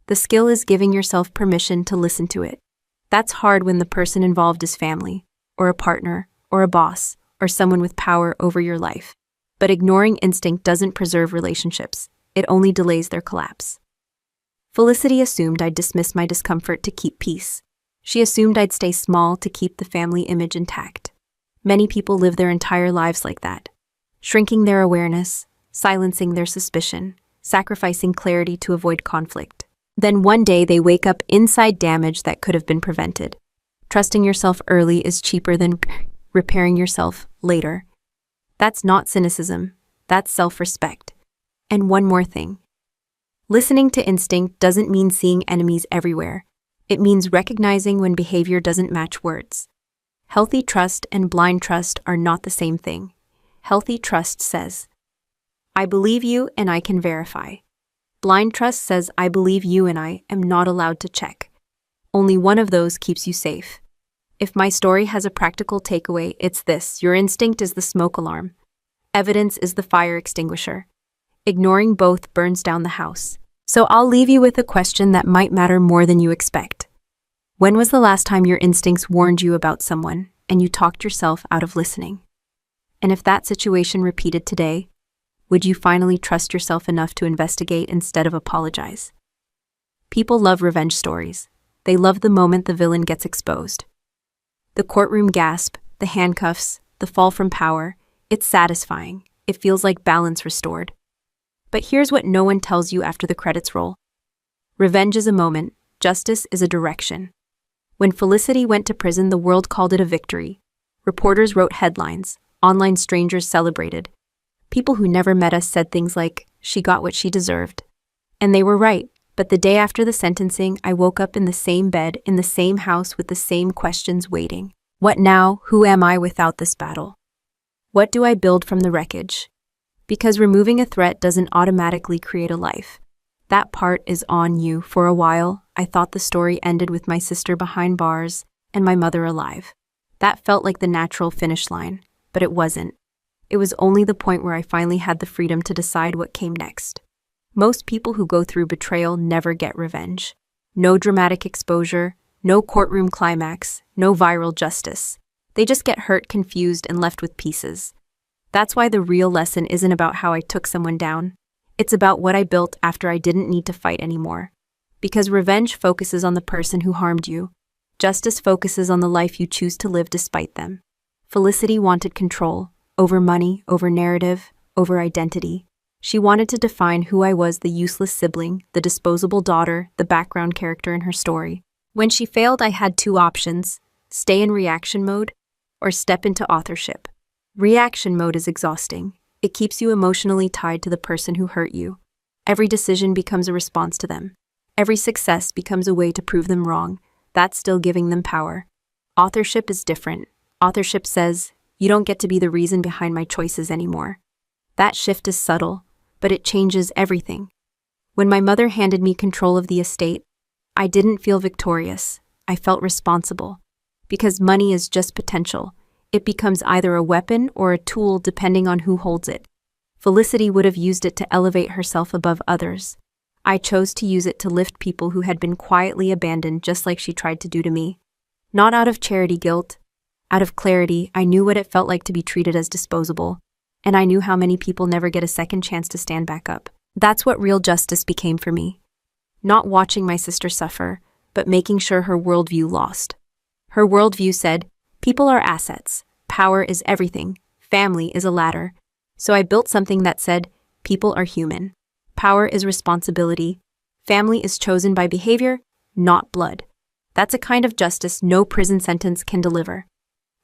The skill is giving yourself permission to listen to it. That's hard when the person involved is family, or a partner, or a boss, or someone with power over your life. But ignoring instinct doesn't preserve relationships. It only delays their collapse. Felicity assumed I'd dismiss my discomfort to keep peace. She assumed I'd stay small to keep the family image intact. Many people live their entire lives like that, shrinking their awareness, silencing their suspicion, sacrificing clarity to avoid conflict. Then one day they wake up inside damage that could have been prevented. Trusting yourself early is cheaper than repairing yourself later. That's not cynicism, that's self-respect. And one more thing. Listening to instinct doesn't mean seeing enemies everywhere. It means recognizing when behavior doesn't match words. Healthy trust and blind trust are not the same thing. Healthy trust says, I believe you and I can verify. Blind trust says, I believe you and I am not allowed to check. Only one of those keeps you safe. If my story has a practical takeaway, it's this: your instinct is the smoke alarm. Evidence is the fire extinguisher. Ignoring both burns down the house. So I'll leave you with a question that might matter more than you expect. When was the last time your instincts warned you about someone and you talked yourself out of listening? And if that situation repeated today, would you finally trust yourself enough to investigate instead of apologize? People love revenge stories. They love the moment the villain gets exposed. The courtroom gasp, the handcuffs, the fall from power, it's satisfying. It feels like balance restored. But here's what no one tells you after the credits roll. Revenge is a moment, justice is a direction. When Felicity went to prison, the world called it a victory. Reporters wrote headlines, online strangers celebrated. People who never met us said things like, she got what she deserved. And they were right, but the day after the sentencing, I woke up in the same bed, in the same house with the same questions waiting. What now? Who am I without this battle? What do I build from the wreckage? Because removing a threat doesn't automatically create a life. That part is on you. For a while, I thought the story ended with my sister behind bars and my mother alive. That felt like the natural finish line, but it wasn't. It was only the point where I finally had the freedom to decide what came next. Most people who go through betrayal never get revenge. No dramatic exposure, no courtroom climax, no viral justice. They just get hurt, confused, and left with pieces. That's why the real lesson isn't about how I took someone down. It's about what I built after I didn't need to fight anymore. Because revenge focuses on the person who harmed you. Justice focuses on the life you choose to live despite them. Felicity wanted control, over money, over narrative, over identity. She wanted to define who I was, the useless sibling, the disposable daughter, the background character in her story. When she failed, I had two options: stay in reaction mode or step into authorship. Reaction mode is exhausting. It keeps you emotionally tied to the person who hurt you. Every decision becomes a response to them. Every success becomes a way to prove them wrong. That's still giving them power. Authorship is different. Authorship says, you don't get to be the reason behind my choices anymore. That shift is subtle, but it changes everything. When my mother handed me control of the estate, I didn't feel victorious. I felt responsible. Because money is just potential. It becomes either a weapon or a tool depending on who holds it. Felicity would have used it to elevate herself above others. I chose to use it to lift people who had been quietly abandoned, just like she tried to do to me. Not out of charity guilt. Out of clarity, I knew what it felt like to be treated as disposable. And I knew how many people never get a second chance to stand back up. That's what real justice became for me. Not watching my sister suffer, but making sure her worldview lost. Her worldview said, people are assets, power is everything, family is a ladder. So I built something that said, people are human. Power is responsibility. Family is chosen by behavior, not blood. That's a kind of justice no prison sentence can deliver.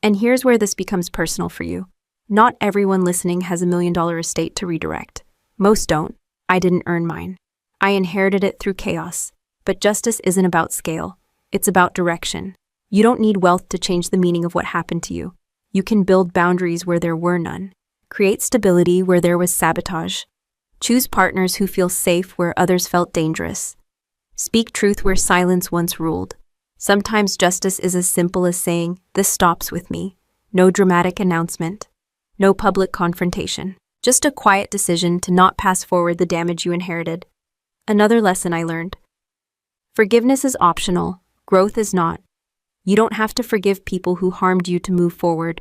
And here's where this becomes personal for you. Not everyone listening has $1 million estate to redirect. Most don't. I didn't earn mine. I inherited it through chaos. But justice isn't about scale. It's about direction. You don't need wealth to change the meaning of what happened to you. You can build boundaries where there were none. Create stability where there was sabotage. Choose partners who feel safe where others felt dangerous. Speak truth where silence once ruled. Sometimes justice is as simple as saying, this stops with me. No dramatic announcement. No public confrontation. Just a quiet decision to not pass forward the damage you inherited. Another lesson I learned. Forgiveness is optional. Growth is not. You don't have to forgive people who harmed you to move forward.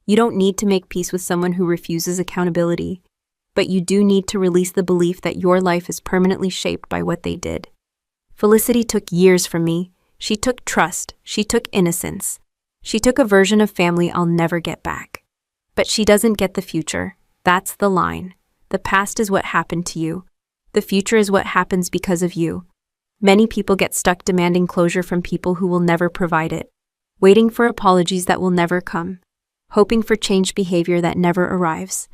You don't need to make peace with someone who refuses accountability. But you do need to release the belief that your life is permanently shaped by what they did. Felicity took years from me. She took trust. She took innocence. She took a version of family I'll never get back. But she doesn't get the future. That's the line. The past is what happened to you. The future is what happens because of you. Many people get stuck demanding closure from people who will never provide it, waiting for apologies that will never come, hoping for changed behavior that never arrives.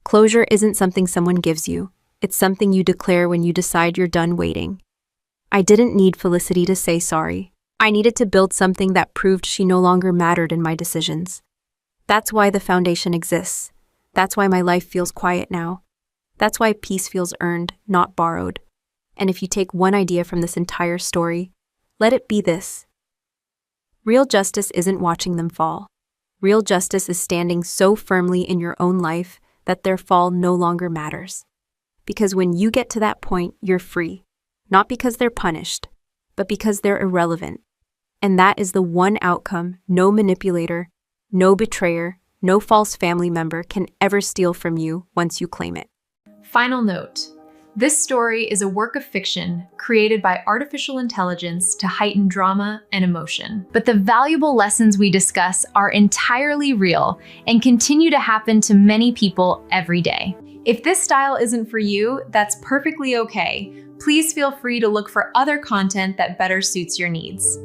Closure isn't something someone gives you. It's something you declare when you decide you're done waiting. I didn't need Felicity to say sorry. I needed to build something that proved she no longer mattered in my decisions. That's why the foundation exists. That's why my life feels quiet now. That's why peace feels earned, not borrowed. And if you take one idea from this entire story, let it be this. Real justice isn't watching them fall. Real justice is standing so firmly in your own life that their fall no longer matters. Because when you get to that point, you're free. Not because they're punished, but because they're irrelevant. And that is the one outcome no manipulator, no betrayer, no false family member can ever steal from you once you claim it. Final note. This story is a work of fiction created by artificial intelligence to heighten drama and emotion. But the valuable lessons we discuss are entirely real and continue to happen to many people every day. If this style isn't for you, that's perfectly okay. Please feel free to look for other content that better suits your needs.